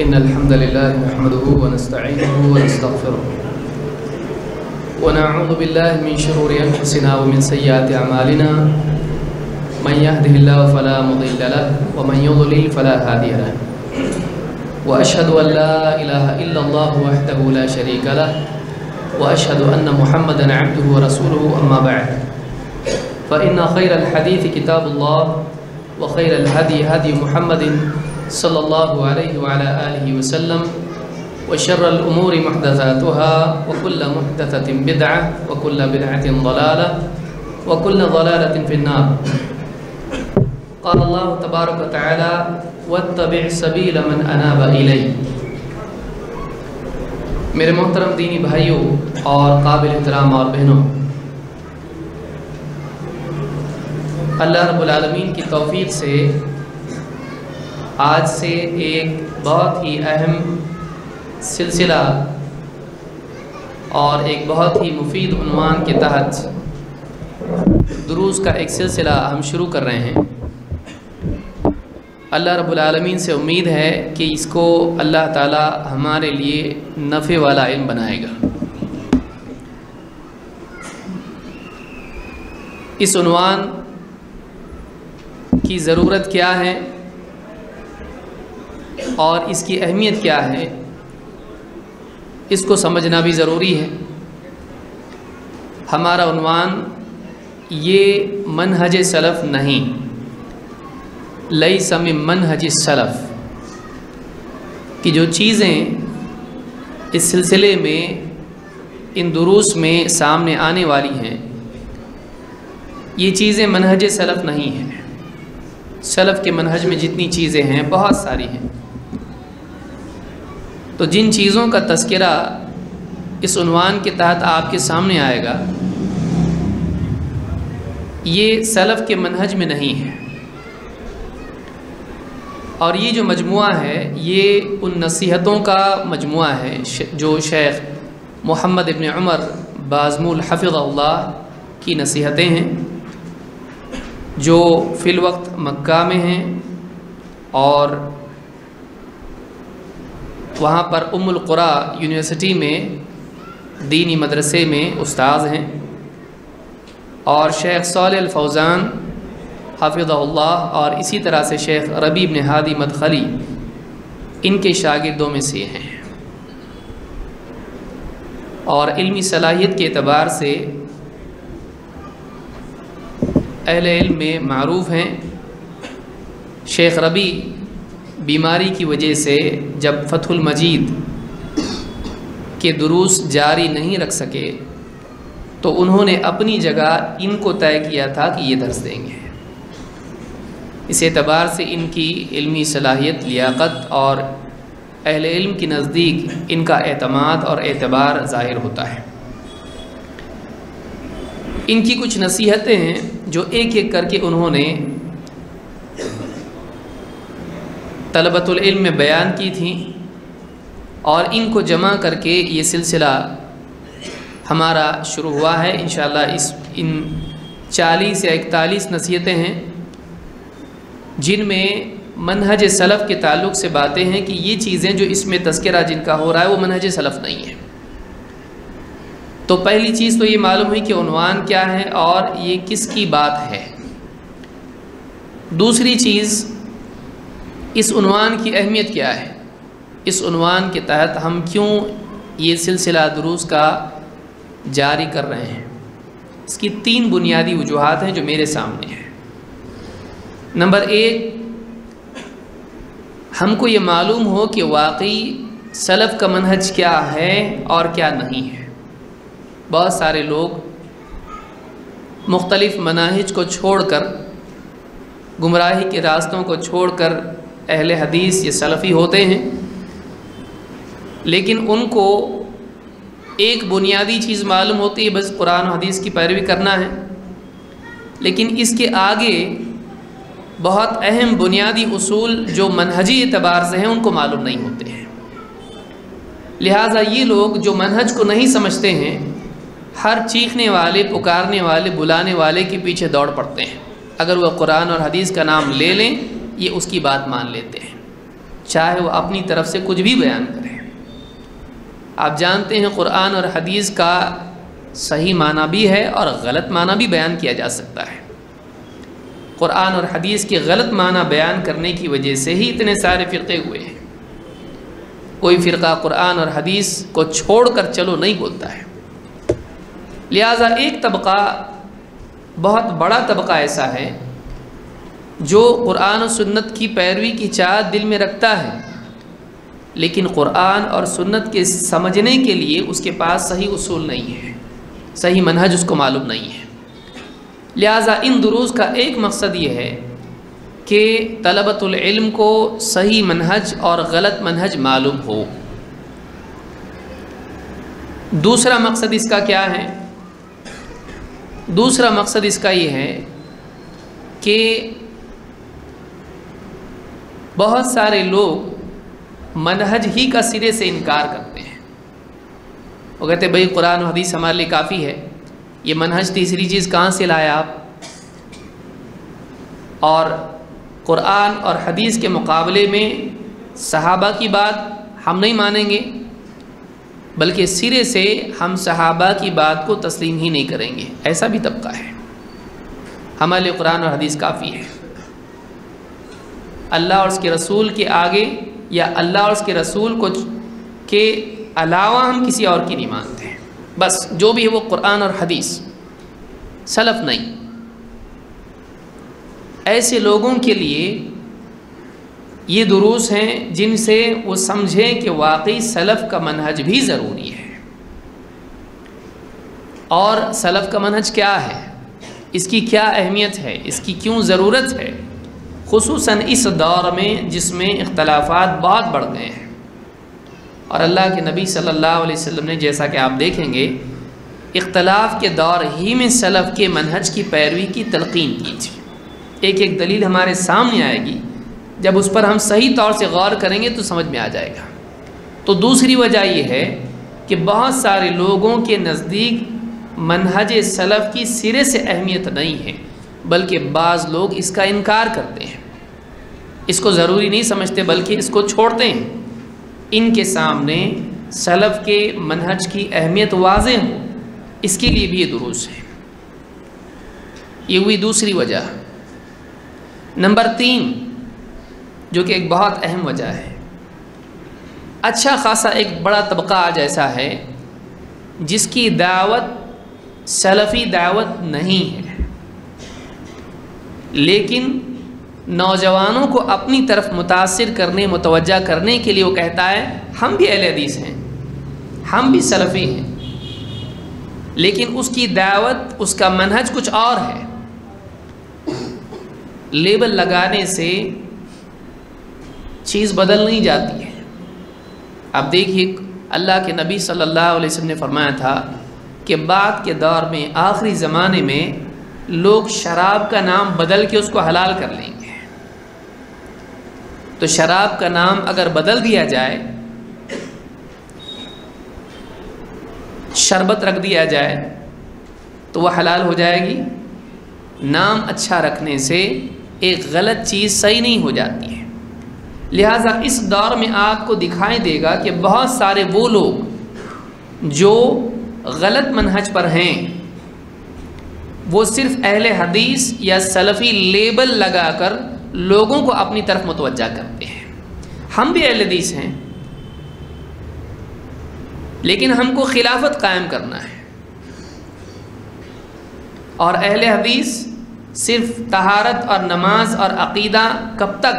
إن الحمد لله نحمده ونستعينه ونستغفره ونعوذ بالله من شرور أنفسنا ومن سيئات أعمالنا من يهده الله فلا مضل له ومن يضلل فلا هادي له وأشهد أن لا إله إلا الله وحده لا شريك له وأشهد أن محمدا عبده ورسوله أما بعد فإن خير الحديث كتاب الله وخير الهدي هدي محمد صلى الله عليه وعلى آله وسلم وشر الأمور محدثاتها وكل محدثة بدعة وكل بدعة ضلالة وكل ضلالة في النار. قال الله تبارك وتعالى واتبع سبيل من أناب إلي. میرے محترم دینی بھائیوں اور قابل احترام اور بہنوں، اللہ رب العالمین کی توفیق سے آج سے ایک بہت ہی اہم سلسلہ اور ایک بہت ہی مفید عنوان کے تحت دروس کا ایک سلسلہ ہم شروع کر رہے ہیں۔ اللہ رب العالمین سے امید ہے کہ اس کو اللہ تعالی ہمارے لیے نفع والا علم بنائے گا۔ اس عنوان کی ضرورت کیا ہے اور اس کی اہمیت کیا ہے، اس کو سمجھنا بھی ضروری ہے۔ ہمارا عنوان یہ منہج سلف نہیں، لیس من منہج السلف، کہ جو چیزیں اس سلسلے میں ان دروس میں سامنے آنے والی ہیں یہ چیزیں منہج سلف نہیں ہیں۔ سلف کے منہج میں جتنی چیزیں ہیں بہت ساری ہیں، تو جن چیزوں کا تذکرہ اس عنوان کے تحت آپ کے سامنے آئے گا یہ سلف کے منہج میں نہیں ہے، اور یہ جو مجموعہ ہے یہ ان نصیحتوں کا مجموعہ ہے جو شیخ محمد ابن عمر بازمول حفظہ اللہ کی نصیحتیں ہیں، جو فی الوقت مکہ میں ہیں اور وہاں پر ام القریٰ یونیورسٹی میں دینی مدرسے میں استاذ ہیں، اور شیخ صالح الفوزان حافظہ اللہ اور اسی طرح سے شیخ ربیع بن ہادی مدخلی ان کے شاگردوں میں سے ہیں، اور علمی صلاحیت کے اعتبار سے اہل علم میں معروف ہیں۔ شیخ ربیع بیماری کی وجہ سے جب فتح المجید کے دروس جاری نہیں رکھ سکے تو انہوں نے اپنی جگہ ان کو طے کیا تھا کہ یہ درس دیں گے۔ اس اعتبار سے ان کی علمی صلاحیت، لیاقت اور اہل علم کے نزدیک ان کا اعتماد اور اعتبار ظاہر ہوتا ہے۔ ان کی کچھ نصیحتیں ہیں جو ایک ایک کر کے انہوں نے طلبۃ العلم میں بیان کی تھیں، اور ان کو جمع کر کے یہ سلسلہ ہمارا شروع ہوا ہے انشاءاللہ۔ ان 40 یا 41 نصیحتیں ہیں جن میں منہج سلف کے تعلق سے باتیں ہیں کہ یہ چیزیں جو اس میں تذکرہ جن کا ہو رہا ہے وہ منہج سلف نہیں ہے۔ تو پہلی چیز تو یہ معلوم ہوئی کہ عنوان کیا ہے اور یہ کس کی بات ہے۔ دوسری چیز، اس عنوان کی اہمیت کیا ہے، اس عنوان کے تحت ہم کیوں یہ سلسلہ دروس کا جاری کر رہے ہیں۔ اس کی 3 بنیادی وجوہات ہیں جو میرے سامنے ہیں۔ نمبر 1، ہم کو یہ معلوم ہو کہ واقعی سلف کا منہج کیا ہے اور کیا نہیں ہے۔ بہت سارے لوگ مختلف مناہج کو چھوڑ کر، گمراہی کے راستوں کو چھوڑ کر اہل حدیث یا سلفی ہوتے ہیں، لیکن ان کو ایک بنیادی چیز معلوم ہوتی ہے، بس قرآن و حدیث کی پیروی کرنا ہے، لیکن اس کے آگے بہت اہم بنیادی اصول جو منہجی اعتبار سے ہیں ان کو معلوم نہیں ہوتے ہیں۔ لہٰذا یہ لوگ جو منہج کو نہیں سمجھتے ہیں، ہر چیخنے والے، پکارنے والے، بلانے والے کے پیچھے دوڑ پڑتے ہیں۔ اگر وہ قرآن اور حدیث کا نام لے لیں یہ اس کی بات مان لیتے ہیں۔ چاہے وہ اپنی طرف سے کچھ بھی بیان کرے۔ آپ جانتے ہیں قرآن اور حدیث کا صحیح معنی بھی ہے اور غلط معنی بھی بیان کیا جا سکتا ہے۔ قرآن اور حدیث کے غلط معنی بیان کرنے کی وجہ سے ہی اتنے سارے فرقے ہوئے ہیں۔ کوئی فرقہ قرآن اور حدیث کو چھوڑ کر چلو نہیں بولتا ہے۔ لہٰذا ایک طبقہ، بہت بڑا طبقہ ایسا ہے جو قرآن و سنت کی پیروی کی چاہت دل میں رکھتا ہے، لیکن قرآن اور سنت کے سمجھنے کے لیے اس کے پاس صحیح اصول نہیں ہے، صحیح منہج اس کو معلوم نہیں ہے۔ لہٰذا ان دروس کا ایک مقصد یہ ہے کہ طلبۃ العلم کو صحیح منہج اور غلط منہج معلوم ہو۔ دوسرا مقصد اس کا کیا ہے؟ دوسرا مقصد اس کا یہ ہے کہ بہت سارے لوگ منہج ہی کا سرے سے انکار کرتے ہیں۔ وہ کہتے ہیں بھئی قرآن و حدیث ہمارے لیے کافی ہے، یہ منہج تیسری چیز کہاں سے لائے آپ؟ اور قرآن اور حدیث کے مقابلے میں صحابہ کی بات ہم نہیں مانیں گے، بلکہ سرے سے ہم صحابہ کی بات کو تسلیم ہی نہیں کریں گے۔ ایسا بھی طبقہ ہے۔ ہمارے لیے قرآن اور حدیث کافی ہے، اللہ اور اس کے رسول کے آگے یا اللہ اور اس کے رسول کو کے علاوہ ہم کسی اور کی نہیں مانتے، بس جو بھی ہے وہ قرآن اور حدیث، سلف نہیں۔ ایسے لوگوں کے لیے یہ دروس ہیں جن سے وہ سمجھیں کہ واقعی سلف کا منہج بھی ضروری ہے، اور سلف کا منہج کیا ہے، اس کی کیا اہمیت ہے، اس کی کیوں ضرورت ہے، خصوصاً اس دور میں جس میں اختلافات بہت بڑھ گئے ہیں۔ اور اللہ کے نبی صلی اللہ علیہ وسلم نے، جیسا کہ آپ دیکھیں گے، اختلاف کے دور ہی میں سلف کے منہج کی پیروی کی تلقین کی تھی۔ ایک ایک دلیل ہمارے سامنے آئے گی، جب اس پر ہم صحیح طور سے غور کریں گے تو سمجھ میں آ جائے گا۔ تو دوسری وجہ یہ ہے کہ بہت سارے لوگوں کے نزدیک منہج سلف کی سرے سے اہمیت نہیں ہے، بلکہ بعض لوگ اس کا انکار کرتے ہیں، اس کو ضروری نہیں سمجھتے بلکہ اس کو چھوڑتے ہیں۔ ان کے سامنے سلف کے منہج کی اہمیت واضح ہو، اس کے لیے بھی یہ دروس ہے۔ یہ ہوئی دوسری وجہ۔ نمبر 3، جو کہ ایک بہت اہم وجہ ہے، اچھا خاصا ایک بڑا طبقہ آج ایسا ہے جس کی دعوت سلفی دعوت نہیں ہے، لیکن نوجوانوں کو اپنی طرف متاثر کرنے، متوجہ کرنے کے لیے وہ کہتا ہے ہم بھی اہل حدیث ہیں، ہم بھی سلفی ہیں، لیکن اس کی دعوت، اس کا منہج کچھ اور ہے۔ لیبل لگانے سے چیز بدل نہیں جاتی ہے۔ اب دیکھیے، اللہ کے نبی صلی اللہ علیہ وسلم نے فرمایا تھا کہ بعد کے دور میں، آخری زمانے میں، لوگ شراب کا نام بدل کے اس کو حلال کر لیں گے۔ تو شراب کا نام اگر بدل دیا جائے، شربت رکھ دیا جائے، تو وہ حلال ہو جائے گی؟ نام اچھا رکھنے سے ایک غلط چیز صحیح نہیں ہو جاتی ہے۔ لہٰذا اس دور میں آپ کو دکھائی دے گا کہ بہت سارے وہ لوگ جو غلط منہج پر ہیں، وہ صرف اہل حدیث یا سلفی لیبل لگا کر لوگوں کو اپنی طرف متوجہ کرتے ہیں۔ ہم بھی اہل حدیث ہیں، لیکن ہم کو خلافت قائم کرنا ہے، اور اہل حدیث صرف طہارت اور نماز اور عقیدہ کب تک؟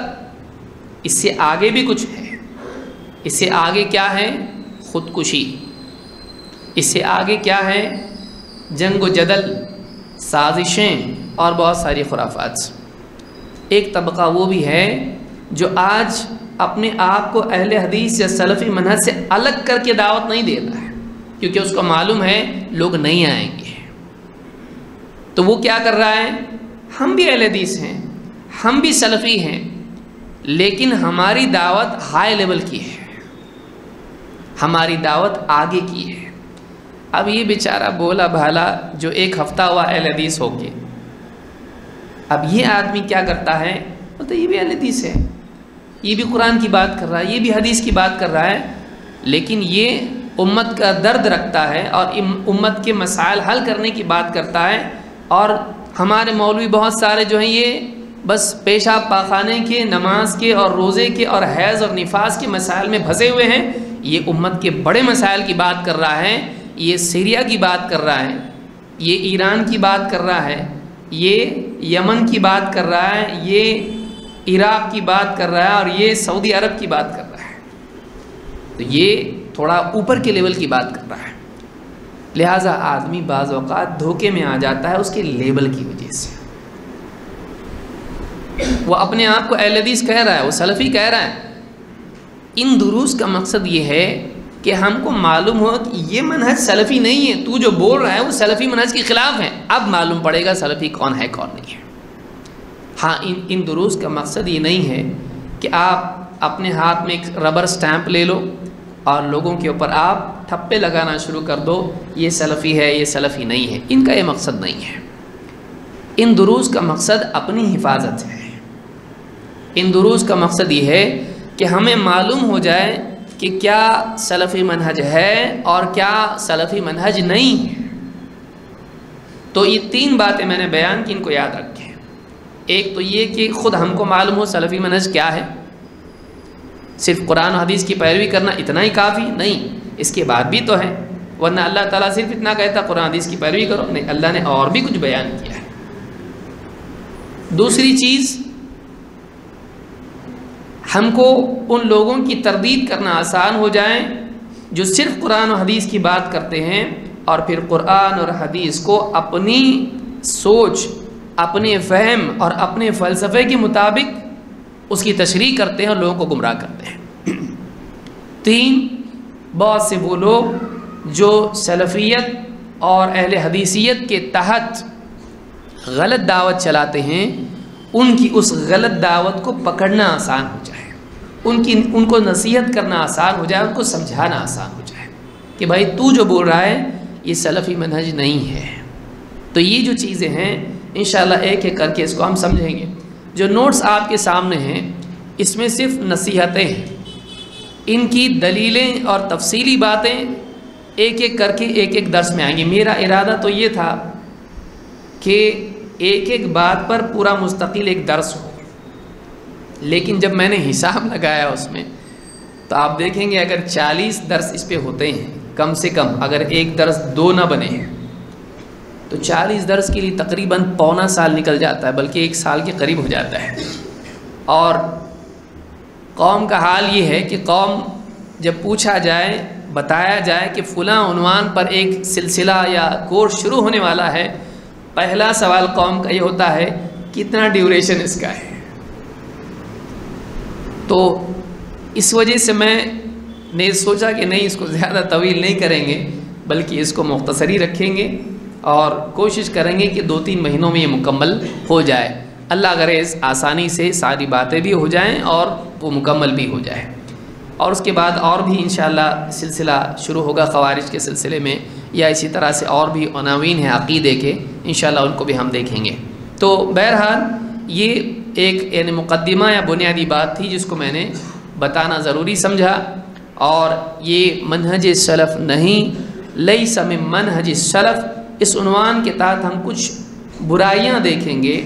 اس سے آگے بھی کچھ ہے۔ اس سے آگے کیا ہے؟ خودکشی۔ اس سے آگے کیا ہے؟ جنگ و جدل، سازشیں اور بہت ساری خرافات۔ ایک طبقہ وہ بھی ہے جو آج اپنے آپ کو اہل حدیث یا سلفی منہج سے الگ کر کے دعوت نہیں دیتا ہے، کیونکہ اس کو معلوم ہے لوگ نہیں آئیں گے۔ تو وہ کیا کر رہا ہے؟ ہم بھی اہل حدیث ہیں، ہم بھی سلفی ہیں، لیکن ہماری دعوت ہائی لیول کی ہے، ہماری دعوت آگے کی ہے۔ اب یہ بیچارہ بولا بھالا جو ایک ہفتہ ہوا اہل حدیث ہو کے، اب یہ آدمی کیا کرتا ہے؟ بولتا یہ بھی اہل حدیث ہے، یہ بھی قرآن کی بات کر رہا ہے، یہ بھی حدیث کی بات کر رہا ہے، لیکن یہ امت کا درد رکھتا ہے اور امت کے مسائل حل کرنے کی بات کرتا ہے، اور ہمارے مولوی بہت سارے جو ہیں یہ بس پیشاب پاخانے کے، نماز کے اور روزے کے اور حیض اور نفاس کے مسائل میں پھنسے ہوئے ہیں۔ یہ امت کے بڑے مسائل کی بات کر رہا ہے، یہ سیریا کی بات کر رہا ہے، یہ ایران کی بات کر رہا ہے، یہ یمن کی بات کر رہا ہے، یہ عراق کی بات کر رہا ہے، اور یہ سعودی عرب کی بات کر رہا ہے۔ تو یہ تھوڑا اوپر کے لیول کی بات کر رہا ہے، لہٰذا آدمی بعض اوقات دھوکے میں آ جاتا ہے اس کے لیبل کی وجہ سے۔ وہ اپنے آپ کو اہل حدیث کہہ رہا ہے، وہ سلفی کہہ رہا ہے۔ ان دروس کا مقصد یہ ہے کہ ہم کو معلوم ہو کہ یہ منہج سلفی نہیں ہے، تو جو بول رہا ہے وہ سلفی منہج کے خلاف ہے۔ اب معلوم پڑے گا سلفی کون ہے کون نہیں ہے۔ ہاں ان دروس کا مقصد یہ نہیں ہے کہ آپ اپنے ہاتھ میں ایک ربر سٹیمپ لے لو اور لوگوں کے اوپر آپ ٹھپے لگانا شروع کر دو، یہ سلفی ہے یہ سلفی نہیں ہے۔ ان کا یہ مقصد نہیں ہے۔ ان دروس کا مقصد اپنی حفاظت ہے۔ ان دروس کا مقصد یہ ہے کہ ہمیں معلوم ہو جائے کہ کیا سلفی منہج ہے اور کیا سلفی منہج نہیں ہے۔ تو یہ تین باتیں میں نے بیان کی، ان کو یاد رکھیں۔ ایک تو یہ کہ خود ہم کو معلوم ہو سلفی منہج کیا ہے، صرف قرآن و حدیث کی پیروی کرنا اتنا ہی کافی نہیں، اس کے بعد بھی تو ہے، ورنہ اللہ تعالیٰ صرف اتنا کہتا قرآن حدیث کی پیروی کرو، نہیں، اللہ نے اور بھی کچھ بیان کیا ہے۔ دوسری چیز، ہم کو ان لوگوں کی تردید کرنا آسان ہو جائے جو صرف قرآن و حدیث کی بات کرتے ہیں اور پھر قرآن اور حدیث کو اپنی سوچ، اپنے فہم اور اپنے فلسفے کے مطابق اس کی تشریح کرتے ہیں اور لوگوں کو گمراہ کرتے ہیں۔ تین، بہت سے وہ لوگ جو سلفیت اور اہل حدیثیت کے تحت غلط دعوت چلاتے ہیں، ان کی اس غلط دعوت کو پکڑنا آسان ہو جائے، ان کو نصیحت کرنا آسان ہو جائے، ان کو سمجھانا آسان ہو جائے کہ بھائی تو جو بول رہا ہے یہ سلفی منہج نہیں ہے۔ تو یہ جو چیزیں ہیں انشاءاللہ ایک ایک کر کے اس کو ہم سمجھیں گے۔ جو نوٹس آپ کے سامنے ہیں اس میں صرف نصیحتیں ہیں، ان کی دلیلیں اور تفصیلی باتیں ایک ایک کر کے ایک ایک درس میں آئیں گی۔ میرا ارادہ تو یہ تھا کہ ایک ایک بات پر پورا مستقل ایک درس ہو، لیکن جب میں نے حساب لگایا اس میں تو آپ دیکھیں گے اگر 40 درس اس پہ ہوتے ہیں کم سے کم، اگر ایک درس 2 نہ بنے ہیں تو 40 درس کے لیے تقریباً پونا سال نکل جاتا ہے، بلکہ 1 سال کے قریب ہو جاتا ہے۔ اور قوم کا حال یہ ہے کہ قوم جب پوچھا جائے، بتایا جائے کہ فلاں عنوان پر ایک سلسلہ یا کورس شروع ہونے والا ہے، پہلا سوال قوم کا یہ ہوتا ہے کتنا ڈیوریشن اس کا ہے۔ تو اس وجہ سے میں نے سوچا کہ نہیں، اس کو زیادہ طویل نہیں کریں گے بلکہ اس کو مختصر ہی رکھیں گے اور کوشش کریں گے کہ 2-3 مہینوں میں یہ مکمل ہو جائے۔ اللہ کرے آسانی سے ساری باتیں بھی ہو جائیں اور وہ مکمل بھی ہو جائے۔ اور اس کے بعد اور بھی انشاءاللہ سلسلہ شروع ہوگا خوارج کے سلسلے میں، یا اسی طرح سے اور بھی عناوین ہیں عقیدے کے، انشاءاللہ ان کو بھی ہم دیکھیں گے۔ تو بہرحال یہ ایک یعنی مقدمہ یا بنیادی بات تھی جس کو میں نے بتانا ضروری سمجھا، اور یہ منہج سلف نہیں، لیس من منہج سلف، اس عنوان کے تحت ہم کچھ برائیاں دیکھیں گے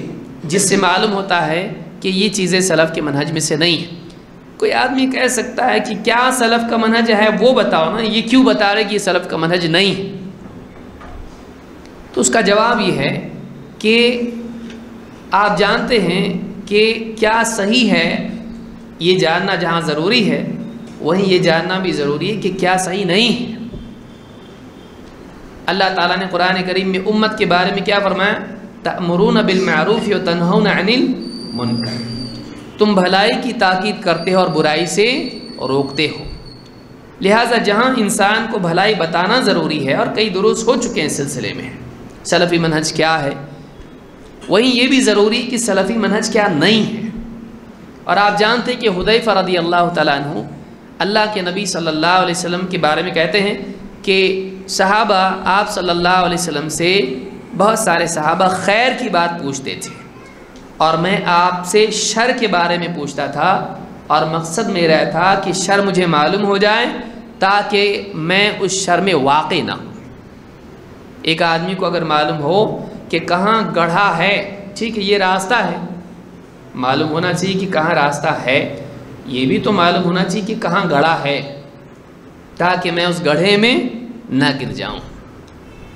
جس سے معلوم ہوتا ہے کہ یہ چیزیں سلف کے منہج میں سے نہیں ہیں۔ کوئی آدمی کہہ سکتا ہے کہ کیا سلف کا منہج ہے وہ بتاؤ نا، یہ کیوں بتا رہے کہ یہ سلف کا منہج نہیں ہے؟ تو اس کا جواب یہ ہے کہ آپ جانتے ہیں کہ کیا صحیح ہے یہ جاننا جہاں ضروری ہے، وہیں یہ جاننا بھی ضروری ہے کہ کیا صحیح نہیں ہے۔ اللہ تعالیٰ نے قرآن کریم میں امت کے بارے میں کیا فرمایا؟ تأمرون بالمعروف وتنہون عن المنکر، تم بھلائی کی تاکید کرتے ہو اور برائی سے روکتے ہو۔ لہٰذا جہاں انسان کو بھلائی بتانا ضروری ہے، اور کئی دروس ہو چکے ہیں اس سلسلے میں سلفی منہج کیا ہے، وہیں یہ بھی ضروری کہ سلفی منہج کیا نہیں ہے۔ اور آپ جانتے کہ حذیفہ رضی اللہ تعالیٰ عنہ اللہ کے نبی صلی اللہ علیہ وسلم کے بارے میں کہتے ہیں کہ صحابہ آپ صلی اللہ علیہ وسلم سے، بہت سارے صحابہ خیر کی بات پوچھتے تھے اور میں آپ سے شر کے بارے میں پوچھتا تھا، اور مقصد میرا تھا کہ شر مجھے معلوم ہو جائے تاکہ میں اس شر میں واقع نہ ہوں۔ ایک آدمی کو اگر معلوم ہو کہ کہاں گڑھا ہے، ٹھیک ہے یہ راستہ ہے، معلوم ہونا چاہیے کہ کہاں راستہ ہے، یہ بھی تو معلوم ہونا چاہیے کہ کہاں گڑھا ہے تاکہ میں اس گڑھے میں نہ گر جاؤں۔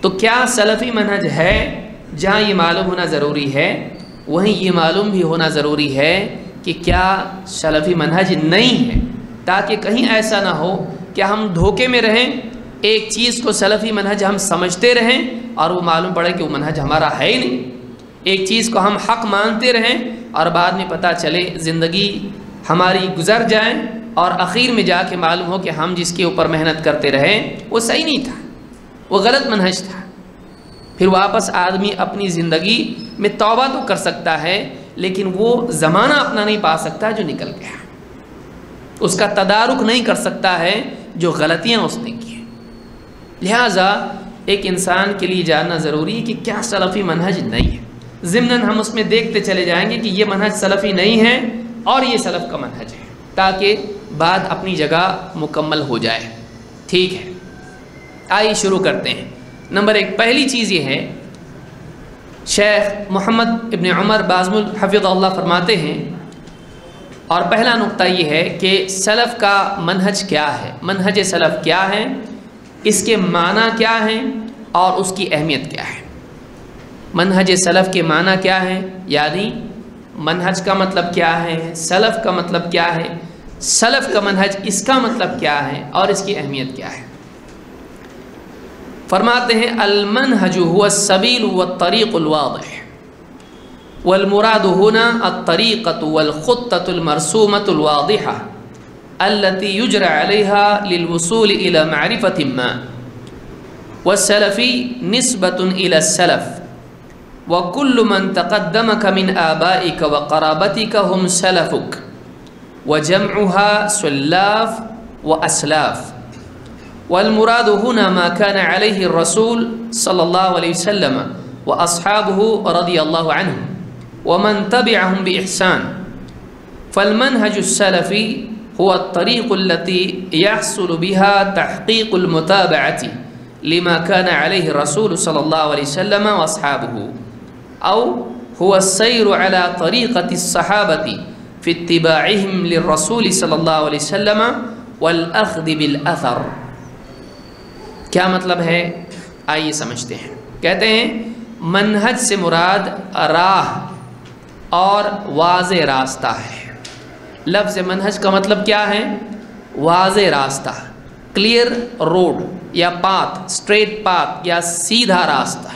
تو کیا سلفی منہج ہے؟ جہاں یہ معلوم ہونا ضروری ہے وہیں یہ معلوم بھی ہونا ضروری ہے کہ کیا سلفی منہج نہیں ہے، تاکہ کہیں ایسا نہ ہو کہ ہم دھوکے میں رہیں، ایک چیز کو سلفی منہج ہم سمجھتے رہیں اور وہ معلوم پڑے کہ وہ منہج ہمارا ہے ہی نہیں، ایک چیز کو ہم حق مانتے رہیں اور بعد میں پتہ چلے زندگی ہماری گزر جائے اور اخیر میں جا کے معلوم ہو کہ ہم جس کے اوپر محنت کرتے رہیں وہ صحیح نہیں تھا، وہ غلط منہج تھا۔ پھر واپس آدمی اپنی زندگی میں توبہ تو کر سکتا ہے لیکن وہ زمانہ اپنا نہیں پا سکتا جو نکل گیا، اس کا تدارک نہیں کر سکتا ہے جو غلطیاں اس نے کی۔ لہٰذا ایک انسان کے لیے جاننا ضروری ہے کہ کیا سلفی منہج نہیں ہے، ضمناً ہم اس میں دیکھتے چلے جائیں گے کہ یہ منہج سلفی نہیں ہے اور یہ سلف کا منہج ہے، تاکہ بات اپنی جگہ مکمل ہو جائے۔ ٹھیک ہے، آئیے شروع کرتے ہیں۔ نمبر 1، پہلی چیز یہ ہے، شیخ محمد ابن عمر بازمل حفظہ اللہ فرماتے ہیں، اور پہلا نقطہ یہ ہے کہ سلف کا منہج کیا ہے، منہج سلف کیا ہے، اس کے معنی کیا ہیں اور اس کی اہمیت کیا ہے۔ منہج سلف کے معنی کیا ہے، یعنی منہج کا مطلب کیا ہے، سلف کا مطلب کیا ہے، سلف کا منہج اس کا مطلب کیا ہے اور اس کی اہمیت کیا ہے۔ فرماتے ہیں المنہج هو السبیل والطریق الواضح والمراد هنا الطریقة والخطة المرسومة الواضحة التي يجرى عليها للوصول إلى معرفة ما، والسلفي نسبة إلى السلف، وكل من تقدمك من آبائك وقرابتك هم سلفك، وجمعها سلاف وأسلاف، والمراد هنا ما كان عليه الرسول صلى الله عليه وسلم وأصحابه رضي الله عنهم ومن تبعهم بإحسان، فالمنهج السلفي هو الطريق التي يحصل بها تحقيق المتابعة لما كان عليه الرسول صلى الله عليه وسلم وأصحابه، أو هو السير على طريقة الصحابة في اتباعهم للرسول صلى الله عليه وسلم والأخذ بالأثر۔ کیا مطلب ہے؟ آئیے سمجھتے ہیں۔ کہتے ہیں منہج سے مراد راہ اور واضح راستہ ہے۔ لفظ منہج کا مطلب کیا ہے؟ واضح راستہ، کلیئر روڈ یا پاتھ، اسٹریٹ پاتھ یا سیدھا راستہ،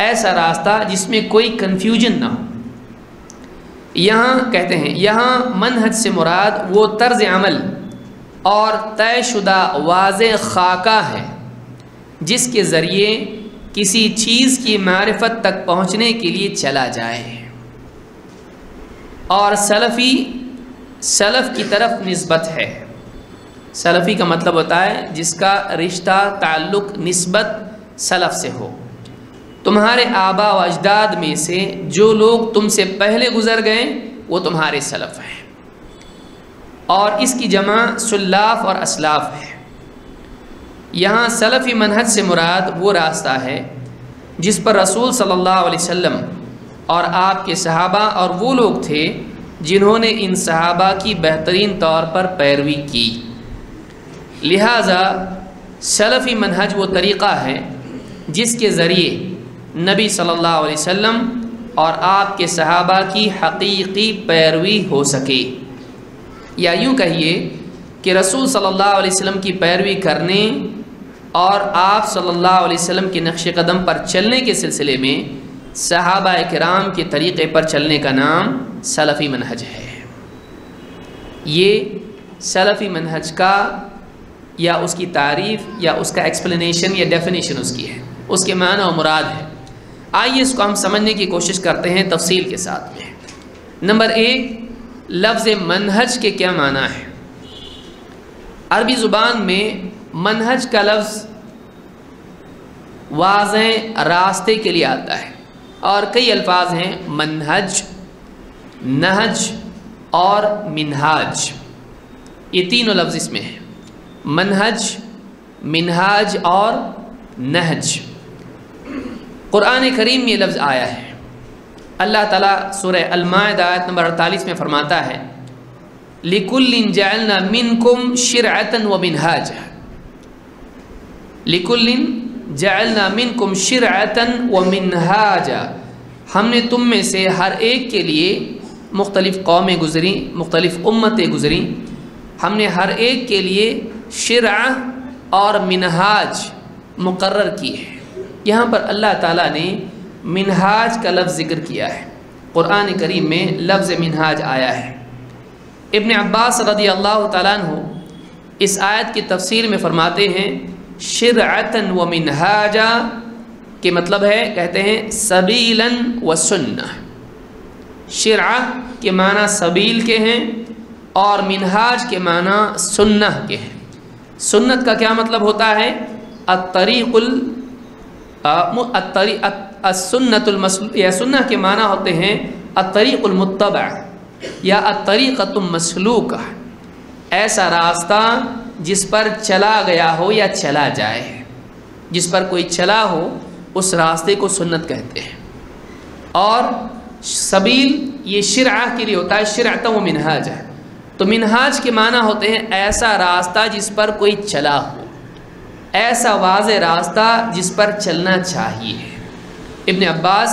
ایسا راستہ جس میں کوئی کنفیوژن نہ ہو۔ یہاں کہتے ہیں یہاں منہج سے مراد وہ طرز عمل اور طے شدہ واضح خاکہ ہے جس کے ذریعے کسی چیز کی معرفت تک پہنچنے کے لیے چلا جائے، اور سلفی سلف کی طرف نسبت ہے۔ سلفی کا مطلب ہوتا ہے جس کا رشتہ تعلق نسبت سلف سے ہو، تمہارے آبا و اجداد میں سے جو لوگ تم سے پہلے گزر گئے وہ تمہارے سلف ہیں، اور اس کی جمع سلاف اور اسلاف ہے۔ یہاں سلفی منہج سے مراد وہ راستہ ہے جس پر رسول صلی اللہ علیہ وسلم اور آپ کے صحابہ اور وہ لوگ تھے جنہوں نے ان صحابہ کی بہترین طور پر پیروی کی۔ لہٰذا سلفی منہج وہ طریقہ ہے جس کے ذریعے نبی صلی اللہ علیہ وسلم اور آپ کے صحابہ کی حقیقی پیروی ہو سکے، یا یوں کہیے کہ رسول صلی اللہ علیہ وسلم کی پیروی کرنے اور آپ صلی اللہ علیہ وسلم کے نقش قدم پر چلنے کے سلسلے میں صحابہ کرام کے طریقے پر چلنے کا نام سلفی منہج ہے۔ یہ سلفی منہج کا یا اس کی تعریف یا اس کا ایکسپلینیشن یا ڈیفینیشن اس کی ہے، اس کے معنی و مراد ہے۔ آئیے اس کو ہم سمجھنے کی کوشش کرتے ہیں تفصیل کے ساتھ میں۔ نمبر 1، لفظ منہج کے کیا معنی ہے؟ عربی زبان میں منہج کا لفظ واضح راستے کے لیے آتا ہے، اور کئی الفاظ ہیں، منہج، نہج، اور منہاج، یہ تینوں لفظ اس میں ہیں، منہج، منہاج اور نہج۔ قرآن کریم میں یہ لفظ آیا ہے۔ اللہ تعالیٰ سورہ المائدہ آیت نمبر 48 میں فرماتا ہے لِكُلٍّ جَعَلْنَا مِنْكُمْ شِرْعَةً وَمِنْهَاجًا، لِكُلٍّ جَعَلْنَا مِنْكُمْ شِرْعَةً وَمِنْهَاجًا، ہم نے تم میں سے ہر ایک کے لیے، مختلف قومیں گزریں، مختلف امتیں گزریں، ہم نے ہر ایک کے لیے شرع اور منہاج مقرر کی ہے۔ یہاں پر اللہ تعالیٰ نے منہاج کا لفظ ذکر کیا ہے، قرآن کریم میں لفظ منہاج آیا ہے۔ ابن عباس رضی اللہ تعالیٰ عنہ اس آیت کی تفسیر میں فرماتے ہیں شرعتاً و منہاجا کے مطلب ہے، کہتے ہیں سبیلاً و سنہ۔ شرع کے معنی سبیل کے ہیں اور منہاج کے معنی سنہ کے ہیں۔ سنت کا کیا مطلب ہوتا ہے؟ الطریق السنت المسلوک، یا سنہ کے معنی ہوتے ہیں الطریق المتبع یا الطریقۃ المسلوکہ، ایسا راستہ جس پر چلا گیا ہو یا چلا جائے، جس پر کوئی چلا ہو اس راستے کو سنت کہتے ہیں۔ اور سبیل یہ شرع کے لیے ہوتا ہے، شرعۃ و منہاج ہے، تو منہاج کے معنی ہوتے ہیں ایسا راستہ جس پر کوئی چلا ہو، ایسا واضح راستہ جس پر چلنا چاہیے۔ ابن عباس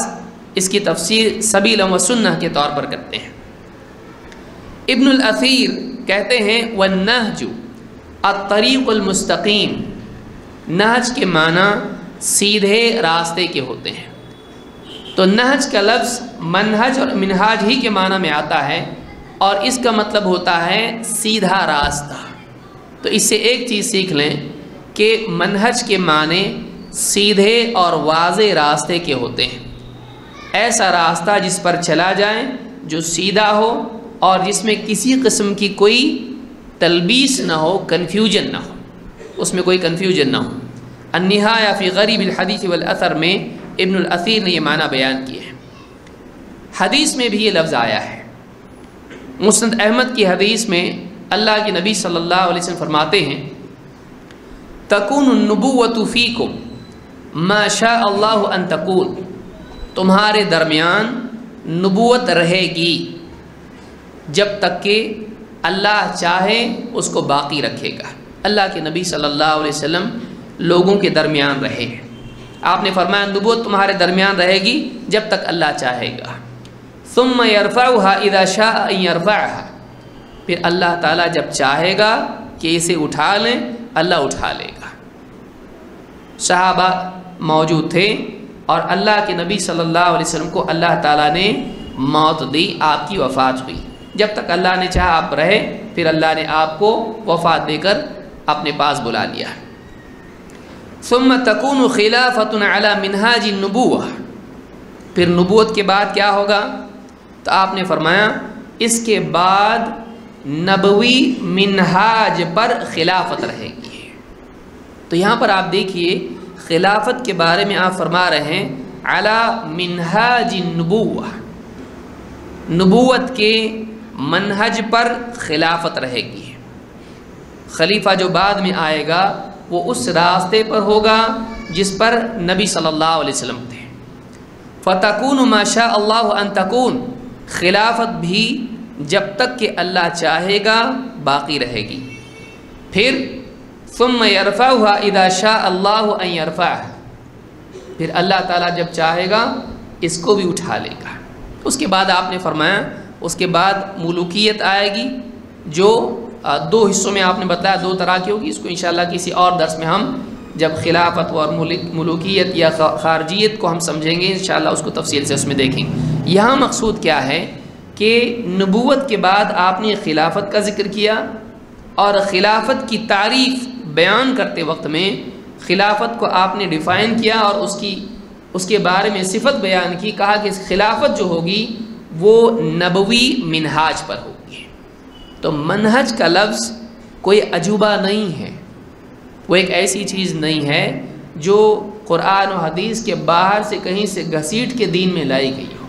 اس کی تفسیر سبیل و سنہ کے طور پر کرتے ہیں۔ ابن الاثیر کہتے ہیں والنہج الطریق المستقیم، نہج کے معنی سیدھے راستے کے ہوتے ہیں۔ تو نہج کا لفظ منہج اور منہاج ہی کے معنی میں آتا ہے، اور اس کا مطلب ہوتا ہے سیدھا راستہ۔ تو اس سے ایک چیز سیکھ لیں کہ منہج کے معنی سیدھے اور واضح راستے کے ہوتے ہیں، ایسا راستہ جس پر چلا جائے، جو سیدھا ہو اور جس میں کسی قسم کی کوئی تلبیس نہ ہو، کنفیوژن نہ ہو، اس میں کوئی کنفیوژن نہ ہو۔ النہایہ فی غریب الحدیث والاثر میں ابن الاثیر نے یہ معنی بیان کیے ہیں۔ حدیث میں بھی یہ لفظ آیا ہے، مسند احمد کی حدیث میں اللہ کے نبی صلی اللہ علیہ وسلم فرماتے ہیں تکون النبوۃ فیکم ما شاء اللہ ان تکون، تمہارے درمیان نبوت رہے گی جب تک کہ اللہ چاہے اس کو باقی رکھے گا۔ اللہ کے نبی صلی اللہ علیہ وسلم لوگوں کے درمیان رہے ہیں، آپ نے فرمایا نبوت تمہارے درمیان رہے گی جب تک اللہ چاہے گا۔ ثم يرفعها اذا شاء ان يرفعها، پھر اللہ تعالیٰ جب چاہے گا کہ اسے اٹھا لیں، اللہ اٹھا لے گا۔ صحابہ موجود تھے اور اللہ کے نبی صلی اللہ علیہ وسلم کو اللہ تعالیٰ نے موت دی، آپ کی وفات ہوئی۔ جب تک اللہ نے چاہا آپ رہے، پھر اللہ نے آپ کو وفات دے کر اپنے پاس بلا لیا۔ ثم تکون خلافۃ علی منہاج النبوہ، پھر نبوت کے بعد کیا ہوگا؟ تو آپ نے فرمایا اس کے بعد نبوی منہاج پر خلافت رہے گی۔ تو یہاں پر آپ دیکھیے خلافت کے بارے میں آپ فرما رہے ہیں علی منہاج النبوہ، نبوت کے منہج پر خلافت رہے گی۔ خلیفہ جو بعد میں آئے گا وہ اس راستے پر ہوگا جس پر نبی صلی اللہ علیہ وسلم تھے۔ فتکون ما شاء اللہ ان تکون، خلافت بھی جب تک کہ اللہ چاہے گا باقی رہے گی۔ پھر ثم يرفعها اذا شاء اللہ ان يرفعها، پھر اللہ تعالیٰ جب چاہے گا اس کو بھی اٹھا لے گا۔ اس کے بعد آپ نے فرمایا اس کے بعد ملوکیت آئے گی، جو دو حصوں میں آپ نے بتایا دو طرح کی ہوگی۔ اس کو انشاءاللہ کسی اور درس میں ہم جب خلافت اور ملوکیت یا خارجیت کو ہم سمجھیں گے انشاءاللہ اس کو تفصیل سے اس میں دیکھیں گے۔ یہاں مقصود کیا ہے کہ نبوت کے بعد آپ نے خلافت کا ذکر کیا، اور خلافت کی تعریف بیان کرتے وقت میں خلافت کو آپ نے ڈیفائن کیا اور اس کے بارے میں صفت بیان کی، کہا کہ خلافت جو ہوگی وہ نبوی منہاج پر ہوگی۔ تو منہج کا لفظ کوئی عجوبہ نہیں ہے، وہ ایک ایسی چیز نہیں ہے جو قرآن و حدیث کے باہر سے کہیں سے گھسیٹ کے دین میں لائی گئی ہو۔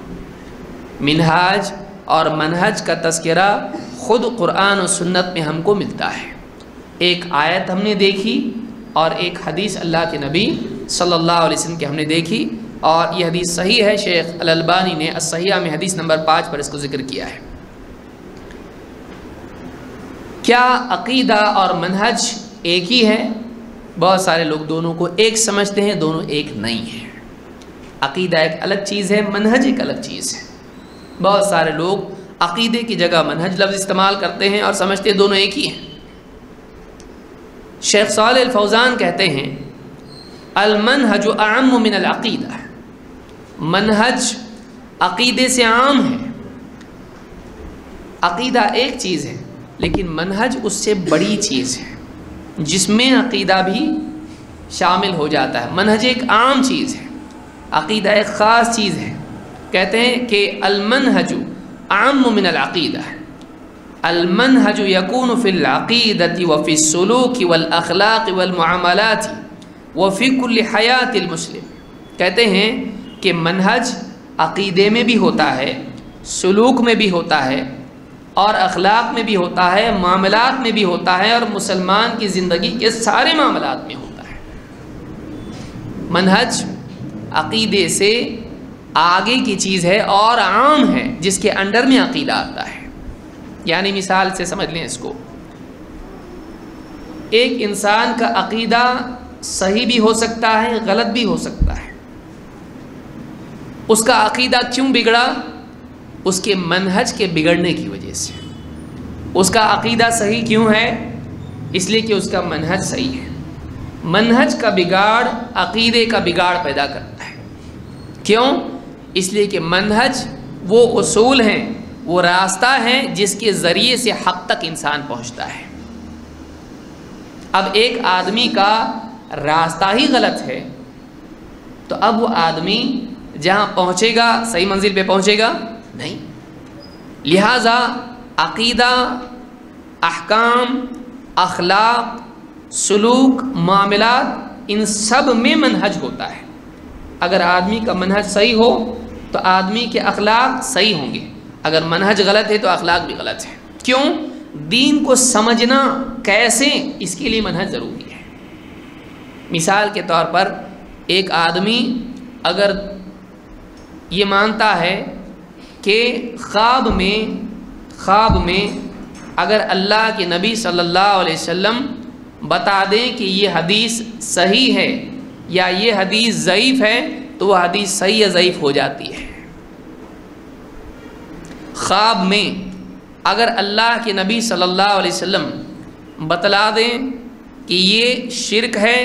منہاج اور منہج کا تذکرہ خود قرآن و سنت میں ہم کو ملتا ہے۔ ایک آیت ہم نے دیکھی اور ایک حدیث اللہ کے نبی صلی اللہ علیہ وسلم کی ہم نے دیکھی، اور یہ حدیث صحیح ہے۔ شیخ الالبانی نے الصحیحہ میں حدیث نمبر 5 پر اس کو ذکر کیا ہے۔ کیا عقیدہ اور منہج ایک ہی ہے؟ بہت سارے لوگ دونوں کو ایک سمجھتے ہیں، دونوں ایک نہیں ہیں۔ عقیدہ ایک الگ چیز ہے، منہج ایک الگ چیز ہے۔ بہت سارے لوگ عقیدے کی جگہ منہج لفظ استعمال کرتے ہیں اور سمجھتے ہیں دونوں ایک ہی ہیں۔ شیخ صالح الفوزان کہتے ہیں المنہج اعم من العقیدہ، منہج عقیدے سے عام ہے۔ عقیدہ ایک چیز ہے لیکن منہج اس سے بڑی چیز ہے جس میں عقیدہ بھی شامل ہو جاتا ہے۔ منہج ایک عام چیز ہے، عقیدہ ایک خاص چیز ہے۔ کہتے ہیں کہ المنہج اعم من العقیدہ، المنہج یکون فی العقیدۃ وفی السلوک والاخلاق والمعاملات وفی کل حیات المسلم۔ کہتے ہیں کہ منہج عقیدے میں بھی ہوتا ہے، سلوک میں بھی ہوتا ہے، اور اخلاق میں بھی ہوتا ہے، معاملات میں بھی ہوتا ہے، اور مسلمان کی زندگی کے سارے معاملات میں ہوتا ہے۔ منہج عقیدے سے آگے کی چیز ہے اور عام ہے، جس کے انڈر میں عقیدہ آتا ہے۔ یعنی مثال سے سمجھ لیں اس کو، ایک انسان کا عقیدہ صحیح بھی ہو سکتا ہے، غلط بھی ہو سکتا ہے۔ اس کا عقیدہ کیوں بگڑا؟ اس کے منہج کے بگڑنے کی وجہ سے۔ اس کا عقیدہ صحیح کیوں ہے؟ اس لیے کہ اس کا منہج صحیح ہے۔ منہج کا بگاڑ عقیدے کا بگاڑ پیدا کرتا ہے۔ کیوں؟ اس لیے کہ منہج وہ اصول ہیں، وہ راستہ ہے جس کے ذریعے سے حق تک انسان پہنچتا ہے۔ اب ایک آدمی کا راستہ ہی غلط ہے تو اب وہ آدمی جہاں پہنچے گا صحیح منزل پہ پہنچے گا نہیں۔ لہذا عقیدہ، احکام، اخلاق، سلوک، معاملات، ان سب میں منہج ہوتا ہے۔ اگر آدمی کا منہج صحیح ہو تو آدمی کے اخلاق صحیح ہوں گے، اگر منہج غلط ہے تو اخلاق بھی غلط ہے۔ کیوں؟ دین کو سمجھنا کیسے، اس کے لیے منہج ضروری ہے۔ مثال کے طور پر ایک آدمی اگر یہ مانتا ہے کہ خواب میں اگر اللہ کے نبی صلی اللہ علیہ وسلم بتا دیں کہ یہ حدیث صحیح ہے یا یہ حدیث ضعیف ہے تو وہ حدیث صحیح یا ضعیف ہو جاتی ہے۔ خواب میں اگر اللہ کے نبی صلی اللہ علیہ وسلم بتلا دیں کہ یہ شرک ہے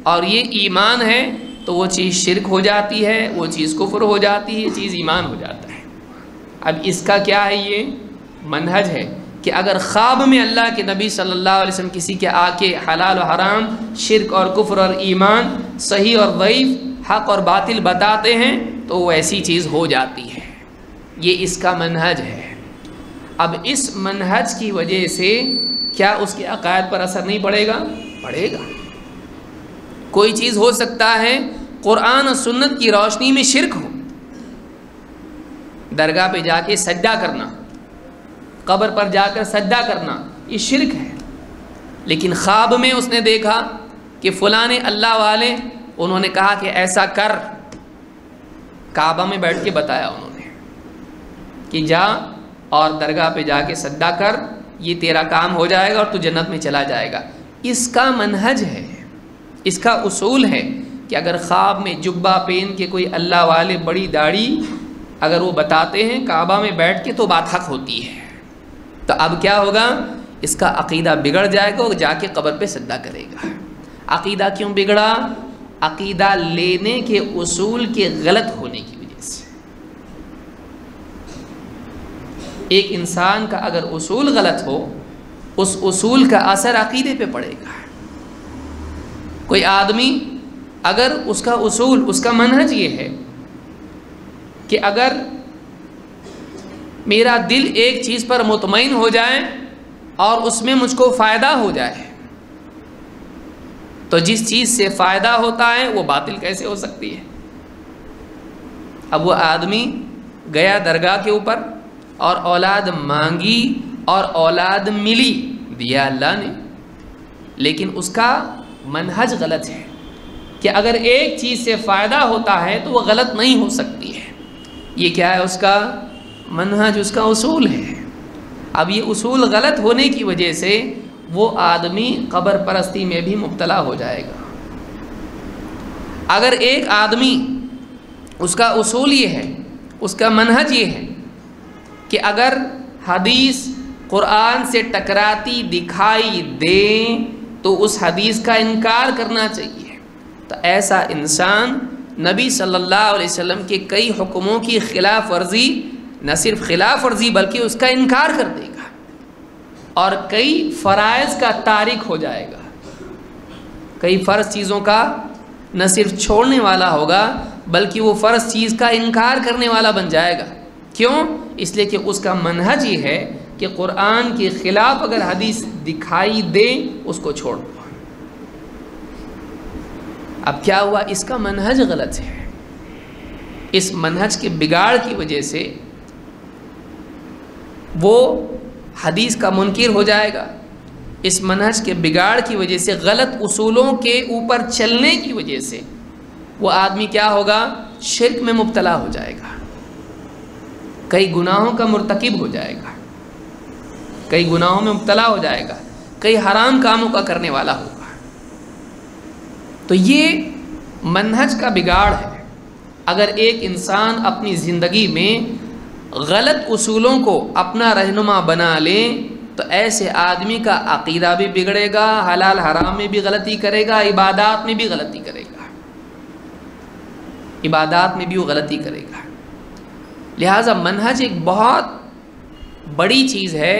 اور یہ ایمان ہے تو وہ چیز شرک ہو جاتی ہے، وہ چیز کفر ہو جاتی ہے، یہ چیز ایمان ہو جاتا ہے۔ اب اس کا کیا ہے؟ یہ منہج ہے کہ اگر خواب میں اللہ کے نبی صلی اللہ علیہ وسلم کسی کے آ کے حلال و حرام، شرک اور کفر اور ایمان، صحیح اور ضعیف، حق اور باطل بتاتے ہیں تو وہ ایسی چیز ہو جاتی ہے۔ یہ اس کا منہج ہے۔ اب اس منہج کی وجہ سے کیا اس کے عقائد پر اثر نہیں پڑے گا؟ پڑے گا۔ کوئی چیز ہو سکتا ہے قرآن و سنت کی روشنی میں شرک ہو، درگاہ پہ جا کے سجدہ کرنا، قبر پر جا کر سجدہ کرنا، یہ شرک ہے۔ لیکن خواب میں اس نے دیکھا کہ فلاں اللہ والے انہوں نے کہا کہ ایسا کر، کعبہ میں بیٹھ کے بتایا انہوں نے کہ جا اور درگاہ پہ جا کے سجدہ کر، یہ تیرا کام ہو جائے گا اور تو جنت میں چلا جائے گا۔ اس کا منہج ہے، اس کا اصول ہے کہ اگر خواب میں جبہ پہن کے کوئی اللہ والے بڑی داڑھی اگر وہ بتاتے ہیں کعبہ میں بیٹھ کے تو بات حق ہوتی ہے، تو اب کیا ہوگا؟ اس کا عقیدہ بگڑ جائے گا اور جا کے قبر پہ سجدہ کرے گا۔ عقیدہ کیوں بگڑا؟ عقیدہ لینے کے اصول کے غلط ہونے کی وجہ سے۔ ایک انسان کا اگر اصول غلط ہو، اس اصول کا اثر عقیدے پہ پڑے گا۔ کوئی آدمی اگر اس کا اصول، اس کا منہج یہ ہے کہ اگر میرا دل ایک چیز پر مطمئن ہو جائے اور اس میں مجھ کو فائدہ ہو جائے، تو جس چیز سے فائدہ ہوتا ہے وہ باطل کیسے ہو سکتی ہے؟ اب وہ آدمی گیا درگاہ کے اوپر اور اولاد مانگی اور اولاد ملی، دیا اللہ نے، لیکن اس کا منہج غلط ہے کہ اگر ایک چیز سے فائدہ ہوتا ہے تو وہ غلط نہیں ہو سکتی ہے۔ یہ کیا ہے؟ اس کا منہج، اس کا اصول ہے۔ اب یہ اصول غلط ہونے کی وجہ سے وہ آدمی قبر پرستی میں بھی مبتلا ہو جائے گا۔ اگر ایک آدمی اس کا اصول یہ ہے، اس کا منہج یہ ہے کہ اگر حدیث قرآن سے ٹکراتی دکھائی دے تو اس حدیث کا انکار کرنا چاہیے، تو ایسا انسان نبی صلی اللہ علیہ وسلم کے کئی حکموں کی خلاف ورزی، نہ صرف خلاف ورزی بلکہ اس کا انکار کر دے گا، اور کئی فرائض کا تارک ہو جائے گا۔ کئی فرض چیزوں کا نہ صرف چھوڑنے والا ہوگا بلکہ وہ فرض چیز کا انکار کرنے والا بن جائے گا۔ کیوں؟ اس لیے کہ اس کا منہج یہ ہے کہ قرآن کے خلاف اگر حدیث دکھائی دے اس کو چھوڑ دو۔ اب کیا ہوا؟ اس کا منہج غلط ہے۔ اس منہج کے بگاڑ کی وجہ سے وہ حدیث کا منکر ہو جائے گا۔ اس منہج کے بگاڑ کی وجہ سے، غلط اصولوں کے اوپر چلنے کی وجہ سے وہ آدمی کیا ہوگا؟ شرک میں مبتلا ہو جائے گا، کئی گناہوں کا مرتکب ہو جائے گا، کئی گناہوں میں مبتلا ہو جائے گا، کئی حرام کاموں کا کرنے والا ہوگا۔ تو یہ منہج کا بگاڑ ہے۔ اگر ایک انسان اپنی زندگی میں غلط اصولوں کو اپنا رہنما بنا لے تو ایسے آدمی کا عقیدہ بھی بگڑے گا، حلال حرام میں بھی غلطی کرے گا، عبادات میں بھی غلطی کرے گا، عبادات میں بھی وہ غلطی کرے گا۔ لہٰذا منہج ایک بہت بڑی چیز ہے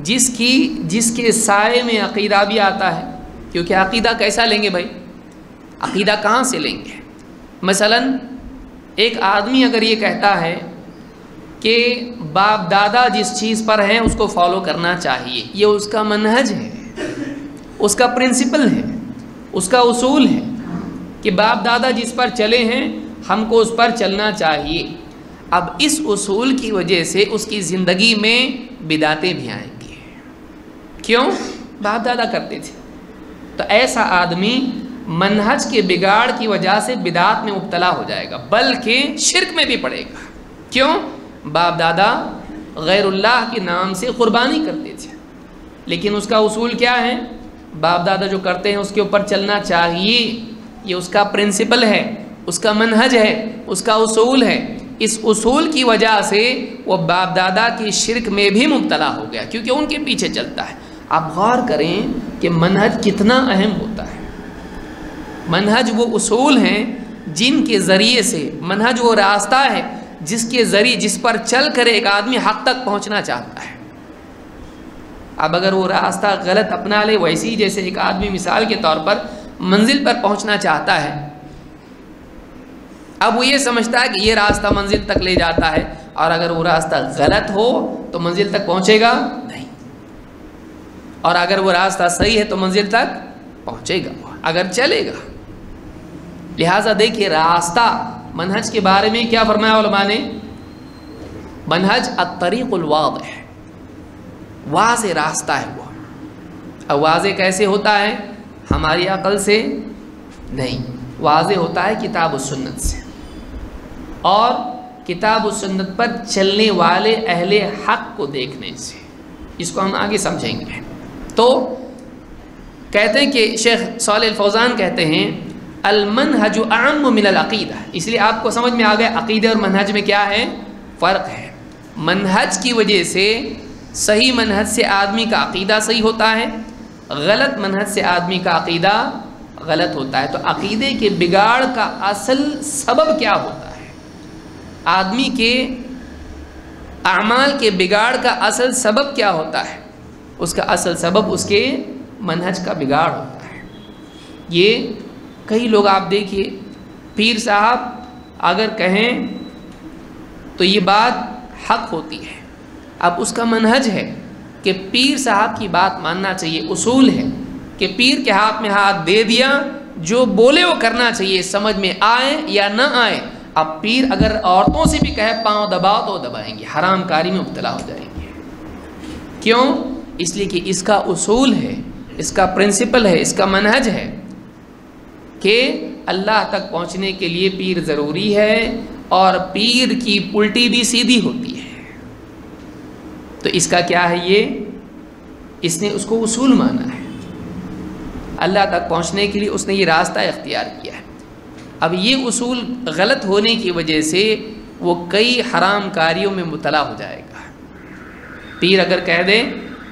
جس کے سائے میں عقیدہ بھی آتا ہے، کیونکہ عقیدہ کیسا لیں گے بھائی؟ عقیدہ کہاں سے لیں گے؟ مثلا ایک آدمی اگر یہ کہتا ہے کہ باپ دادا جس چیز پر ہیں اس کو فالو کرنا چاہیے، یہ اس کا منہج ہے، اس کا پرنسپل ہے، اس کا اصول ہے کہ باپ دادا جس پر چلے ہیں ہم کو اس پر چلنا چاہیے۔ اب اس اصول کی وجہ سے اس کی زندگی میں بدعتیں بھی آئیں گی۔ کیوں؟ باپ دادا کرتے تھے۔ تو ایسا آدمی منہج کے بگاڑ کی وجہ سے بدعات میں مبتلا ہو جائے گا، بلکہ شرک میں بھی پڑے گا۔ کیوں؟ باپ دادا غیر اللہ کے نام سے قربانی کرتے تھے، لیکن اس کا اصول کیا ہے؟ باپ دادا جو کرتے ہیں اس کے اوپر چلنا چاہیے، یہ اس کا پرنسپل ہے، اس کا منہج ہے، اس کا اصول ہے۔ اس اصول کی وجہ سے وہ باپ دادا کی شرک میں بھی مبتلا ہو گیا، کیونکہ ان کے پیچھے چلتا ہے۔ آپ غور کریں کہ منہج کتنا اہم ہوتا ہے۔ منہج وہ اصول ہیں جن کے ذریعے سے، منہج وہ راستہ ہے جس کے ذریعے، جس پر چل کر ایک آدمی حق تک پہنچنا چاہتا ہے۔ اب اگر وہ راستہ غلط اپنا لے، ویسے ہی جیسے ایک آدمی مثال کے طور پر منزل پر پہنچنا چاہتا ہے، اب وہ یہ سمجھتا ہے کہ یہ راستہ منزل تک لے جاتا ہے، اور اگر وہ راستہ غلط ہو تو منزل تک پہنچے گا نہیں، اور اگر وہ راستہ صحیح ہے تو منزل تک پہنچے گا، اگر چلے گا۔ لہٰذا دیکھیے راستہ، منہج کے بارے میں کیا فرمایا علماء نے؟ منہج الطریق الواضح، واضح راستہ ہے وہ۔ اب واضح کیسے ہوتا ہے؟ ہماری عقل سے نہیں، واضح ہوتا ہے کتاب و سنت سے، اور کتاب و سنت پر چلنے والے اہل حق کو دیکھنے سے۔ اس کو ہم آگے سمجھیں گے۔ تو کہتے ہیں کہ شیخ صالح الفوزان کہتے ہیں المنہج اعم من العقیدہ، اس لیے آپ کو سمجھ میں آ گیا عقیدہ اور منہج میں کیا ہے، فرق ہے۔ منہج کی وجہ سے، صحیح منہج سے آدمی کا عقیدہ صحیح ہوتا ہے، غلط منہج سے آدمی کا عقیدہ غلط ہوتا ہے۔ تو عقیدے کے بگاڑ کا اصل سبب کیا ہوتا ہے؟ آدمی کے اعمال کے بگاڑ کا اصل سبب کیا ہوتا ہے؟ اس کا اصل سبب اس کے منہج کا بگاڑ ہوتا ہے۔ یہ کئی لوگ آپ دیکھیے، پیر صاحب اگر کہیں تو یہ بات حق ہوتی ہے، اب اس کا منہج ہے کہ پیر صاحب کی بات ماننا چاہیے، اصول ہے کہ پیر کے ہاتھ میں ہاتھ دے دیا، جو بولے وہ کرنا چاہیے، سمجھ میں آئے یا نہ آئے، اب پیر اگر عورتوں سے بھی کہے پاؤں دباؤ تو دبائیں گے، حرام کاری میں مبتلا ہو جائیں گے۔ کیوں؟ اس لیے کہ اس کا اصول ہے، اس کا پرنسپل ہے، اس کا منہج ہے کہ اللہ تک پہنچنے کے لیے پیر ضروری ہے، اور پیر کی الٹی بھی سیدھی ہوتی ہے۔ تو اس کا کیا ہے؟ اس نے اس کو اصول مانا ہے، اللہ تک پہنچنے کے لیے اس نے یہ راستہ اختیار کیا ہے۔ اب یہ اصول غلط ہونے کی وجہ سے وہ کئی حرام کاریوں میں مبتلا ہو جائے گا۔ پیر اگر کہہ دے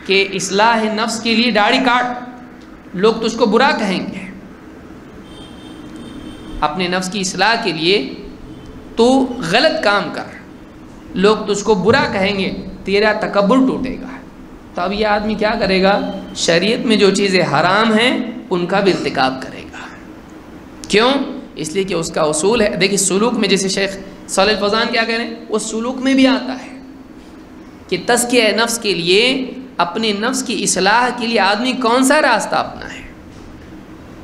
کہ اصلاح نفس کے لیے داڑھی کاٹ، لوگ تجھ کو برا کہیں گے۔ اپنے نفس کی اصلاح کے لیے تو غلط کام کر، لوگ تجھ کو برا کہیں گے، تیرا تکبر ٹوٹے گا۔ تو اب یہ آدمی کیا کرے گا؟ شریعت میں جو چیزیں حرام ہیں ان کا بھی ارتکاب کرے گا۔ کیوں؟ اس لیے کہ اس کا اصول ہے۔ دیکھیں سلوک میں، جیسے شیخ صالح الفوزان کیا کہہ رہے ہیں، وہ سلوک میں بھی آتا ہے کہ تزکیہ نفس کے لیے، اپنے نفس کی اصلاح کے لیے آدمی کون سا راستہ اپنا ہے۔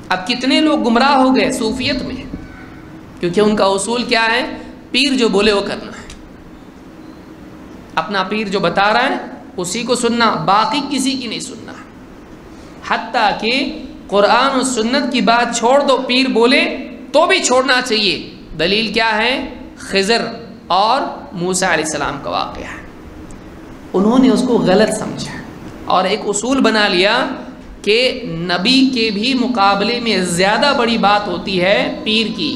اب کتنے لوگ گمراہ ہو گئے صوفیت میں، کیونکہ ان کا اصول کیا ہے؟ پیر جو بولے وہ کرنا ہے، اپنا پیر جو بتا رہا ہے اسی کو سننا، باقی کسی کی نہیں سننا۔ حتیٰ کہ قرآن و سنت کی بات چھوڑ دو، پیر بولے تو بھی چھوڑنا چاہیے۔ دلیل کیا ہے؟ خضر اور موسیٰ علیہ السلام کا واقعہ ہے۔ انہوں نے اس کو غلط سمجھا اور ایک اصول بنا لیا کہ نبی کے بھی مقابلے میں زیادہ بڑی بات ہوتی ہے پیر کی۔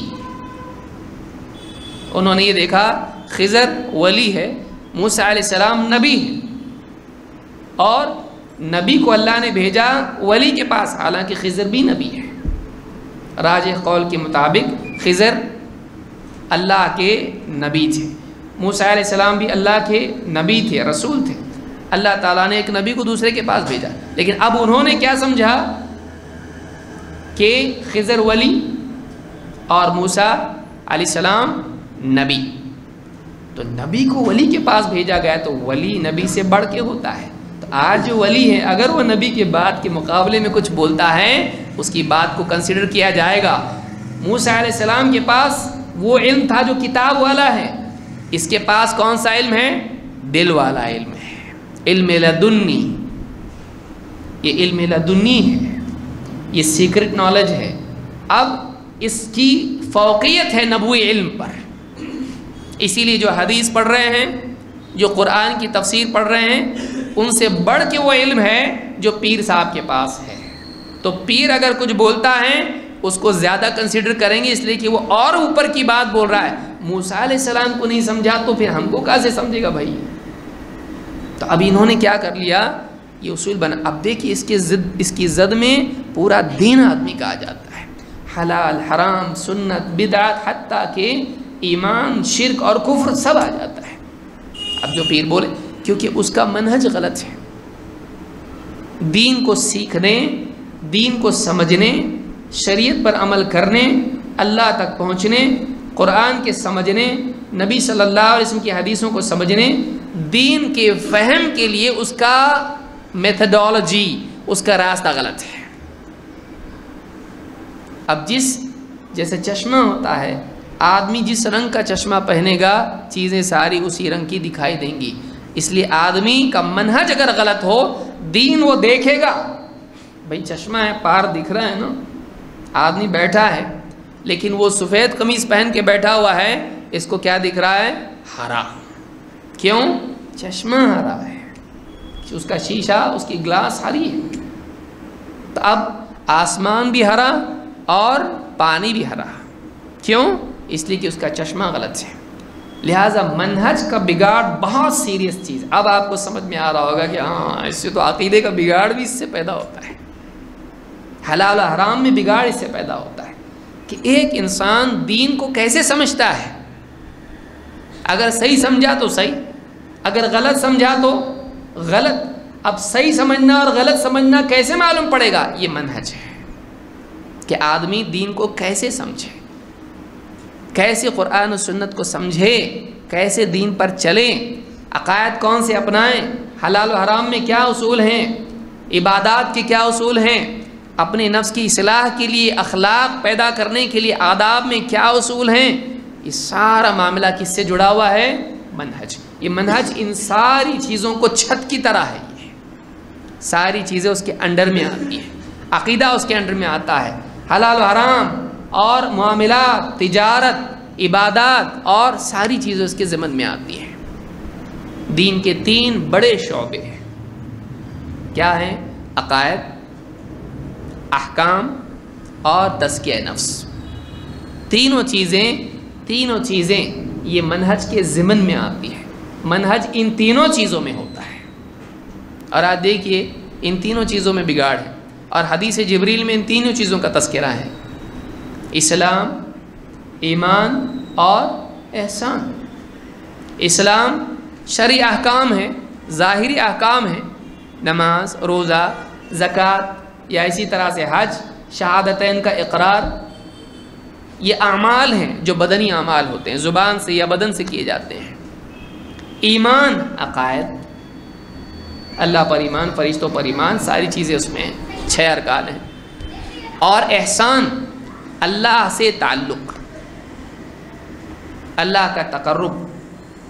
انہوں نے یہ دیکھا خضر ولی ہے، موسیٰ علیہ السلام نبی ہے، اور نبی کو اللہ نے بھیجا ولی کے پاس، حالانکہ خضر بھی نبی ہے۔ راجح قول کے مطابق خضر اللہ کے نبی تھے، موسیٰ علیہ السلام بھی اللہ کے نبی تھے، رسول تھے۔ اللہ تعالیٰ نے ایک نبی کو دوسرے کے پاس بھیجا، لیکن اب انہوں نے کیا سمجھا کہ خضر ولی اور موسیٰ علیہ السلام نبی۔ تو نبی کو ولی کے پاس بھیجا گیا تو ولی نبی سے بڑھ کے ہوتا ہے۔ تو آج جو ولی ہے اگر وہ نبی کے بات کے مقابلے میں کچھ بولتا ہے اس کی بات کو کنسیڈر کیا جائے گا۔ موسیٰ علیہ السلام کے پاس وہ علم تھا جو کتاب والا ہے، اس کے پاس کون سا علم ہے؟ دل والا علم ہے، علم لدنی۔ یہ علم لدنی ہے، یہ سیکرٹ نالج ہے۔ اب اس کی فوقیت ہے نبوی علم پر، اسی لیے جو حدیث پڑھ رہے ہیں، جو قرآن کی تفسیر پڑھ رہے ہیں، ان سے بڑھ کے وہ علم ہے جو پیر صاحب کے پاس ہے۔ تو پیر اگر کچھ بولتا ہے اس کو زیادہ کنسیڈر کریں گے، اس لیے کہ وہ اور اوپر کی بات بول رہا ہے۔ موسیٰ علیہ السلام کو نہیں سمجھا تو پھر ہم کو کیسے سمجھے گا بھائی؟ تو اب انہوں نے کیا کر لیا؟ یہ اصول بنا۔ اب دیکھیے اس کی زد میں پورا دین آدمی کا آ جاتا ہے، حلال حرام سنت بدعت، حتیٰ کہ ایمان شرک اور کفر سب آ جاتا ہے۔ اب جو پیر بولے، کیونکہ اس کا منہج غلط ہے۔ دین کو سیکھنے، دین کو سمجھنے، شریعت پر عمل کرنے، اللہ تک پہنچنے، قرآن کے سمجھنے، نبی صلی اللہ علیہ وسلم کی حدیثوں کو سمجھنے، دین کے فہم کے لیے اس کا میتھڈالوجی، اس کا راستہ غلط ہے۔ اب جیسے چشمہ ہوتا ہے، آدمی جس رنگ کا چشمہ پہنے گا چیزیں ساری اسی رنگ کی دکھائی دیں گی۔ اس لیے آدمی کا منہج اگر غلط ہو، دین وہ دیکھے گا۔ بھئی چشمہ ہے، پار دکھ رہا ہے نا، آدمی بیٹھا ہے لیکن وہ سفید قمیص پہن کے بیٹھا ہوا ہے، اس کو کیا دکھ رہا ہے؟ ہرا۔ کیوں؟ چشمہ ہرا ہے، اس کا شیشہ، اس کی گلاس ہری ہے۔ تو اب آسمان بھی ہرا اور پانی بھی ہرا، کیوں؟ اس لیے کہ اس کا چشمہ غلط ہے۔ لہٰذا منہج کا بگاڑ بہت سیریس چیز۔ اب آپ کو سمجھ میں آ رہا ہوگا کہ ہاں اس سے تو عقیدے کا بگاڑ بھی اس سے پیدا ہوتا ہے، حلال و حرام میں بگاڑ اس سے پیدا ہوتا ہے کہ ایک انسان دین کو کیسے سمجھتا ہے۔ اگر صحیح سمجھا تو صحیح، اگر غلط سمجھا تو غلط۔ اب صحیح سمجھنا اور غلط سمجھنا کیسے معلوم پڑے گا؟ یہ منہج ہے کہ آدمی دین کو کیسے سمجھے، کیسے قرآن و سنت کو سمجھے، کیسے دین پر چلیں، عقائد کون سے اپنائیں، حلال و حرام میں کیا اصول ہیں، عبادات کے کیا اصول ہیں، اپنے نفس کی اصلاح کے لیے، اخلاق پیدا کرنے کے لیے آداب میں کیا اصول ہیں، یہ سارا معاملہ کس سے جڑا ہوا ہے؟ منہج. یہ منہج ان ساری چیزوں کو چھت کی طرح ہے. یہ ساری چیزیں اس کے انڈر میں آتی ہیں. عقیدہ اس کے انڈر میں آتا ہے. حلال و حرام اور معاملات، تجارت، عبادات اور ساری چیزیں اس کے ضمن میں آتی ہیں. دین کے 3 بڑے شعبے ہیں. کیا ہیں؟ عقائد، احکام اور تزکیہ نفس. تینوں چیزیں یہ منہج کے ضمن میں آتی ہیں. منہج ان تینوں چیزوں میں ہوتا ہے. اور آج دیکھیے ان تینوں چیزوں میں بگاڑ ہے. اور حدیث جبریل میں ان تینوں چیزوں کا تذکرہ ہے: اسلام، ایمان اور احسان. اسلام شرعی احکام ہے، ظاہری احکام ہے، نماز، روزہ، زکوٰۃ یا اسی طرح سے حج، شہادتین کا اقرار. یہ اعمال ہیں جو بدنی اعمال ہوتے ہیں، زبان سے یا بدن سے کیے جاتے ہیں. ایمان عقائد، اللہ پر ایمان، فرشتوں پر ایمان، ساری چیزیں اس میں 6 ارکان ہیں. اور احسان اللہ سے تعلق، اللہ کا تقرب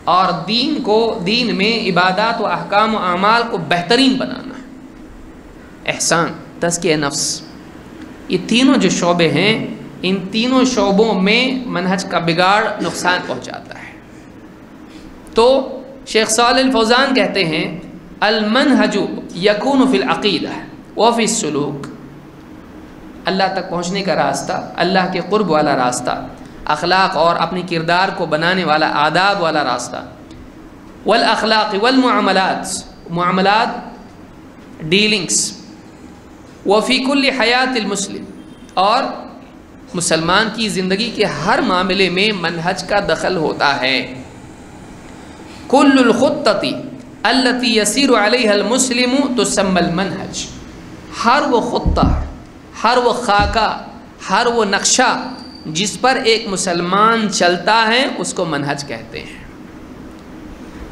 اور دین میں عبادات و احکام و اعمال کو بہترین بنانا. احسان، تزکیہ نفس، یہ تینوں جو شعبے ہیں ان تینوں شعبوں میں منہج کا بگاڑ نقصان پہنچاتا ہے. تو شیخ صالح الفوزان کہتے ہیں المنہج یکون فی العقیدہ وفی السلوک. اللہ تک پہنچنے کا راستہ، اللہ کے قرب والا راستہ، اخلاق اور اپنے کردار کو بنانے والا آداب والا راستہ، والاخلاق والمعاملات، معاملات، ڈیلنگس، وفی کل حیات المسلم، اور مسلمان کی زندگی کے ہر معاملے میں منہج کا دخل ہوتا ہے. کل الخطۃ التی یسیر علیہا المسلم تسمی المنہج. ہر وہ خطہ، ہر وہ خاکہ، ہر وہ نقشہ جس پر ایک مسلمان چلتا ہے اس کو منہج کہتے ہیں.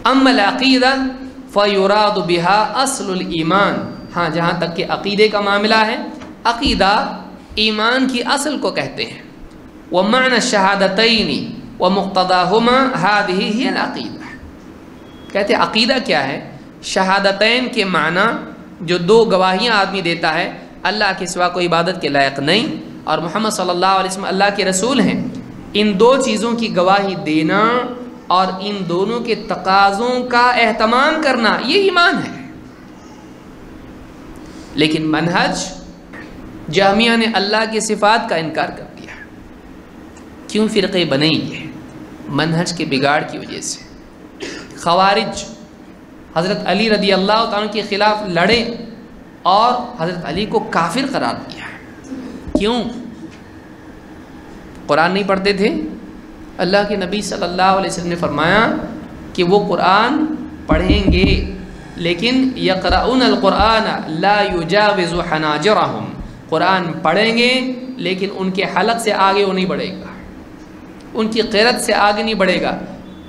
اما العقیدہ فیراد بها اصل الایمان. ہاں، جہاں تک کہ عقیدے کا معاملہ ہے، عقیدہ ایمان کی اصل کو کہتے ہیں. ومعنى الشہادتین ومقتضاہما هذه هي العقیدہ. کہتے ہیں عقیدہ کیا ہے؟ شہادتین کے معنی جو 2 گواہیاں آدمی دیتا ہے، اللہ کے سوا کوئی عبادت کے لائق نہیں اور محمد صلی اللہ علیہ وسلم اللہ کے رسول ہیں. ان 2 چیزوں کی گواہی دینا اور ان دونوں کے تقاضوں کا اہتمام کرنا، یہ ایمان ہے. لیکن منہج، جہمیہ نے اللہ کی صفات کا انکار کر دیا. کیوں فرقے بنے؟ یہ منہج کے بگاڑ کی وجہ سے. خوارج حضرت علی رضی اللہ تعالیٰ کے خلاف لڑے اور حضرت علی کو کافر قرار دیا. کیوں؟ قرآن نہیں پڑھتے تھے. اللہ کے نبی صلی اللہ علیہ وسلم نے فرمایا کہ وہ قرآن پڑھیں گے لیکن یقرؤون القرآن لا یجاوز حناجرہم. قرآن پڑھیں گے لیکن ان کے حلق سے آگے وہ نہیں بڑھے گا، ان کی قرت سے آگے نہیں بڑھے گا.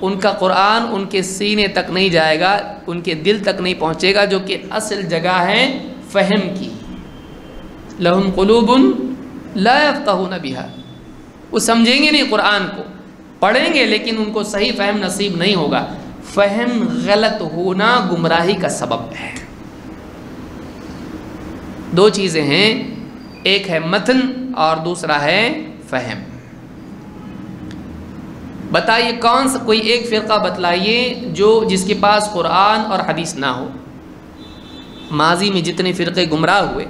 ان کا قرآن ان کے سینے تک نہیں جائے گا، ان کے دل تک نہیں پہنچے گا، جو کہ اصل جگہ ہے فہم کی. لہم قلوب لا یفقہون بہا. وہ سمجھیں گے نہیں قرآن کو، پڑھیں گے لیکن ان کو صحیح فہم نصیب نہیں ہوگا. فہم غلط ہونا گمراہی کا سبب ہے. 2 چیزیں ہیں، ایک ہے متن اور دوسرا ہے فہم. بتائیے کوئی ایک فرقہ بتلائیے جس کے پاس قرآن اور حدیث نہ ہو. ماضی میں جتنے فرقے گمراہ ہوئے،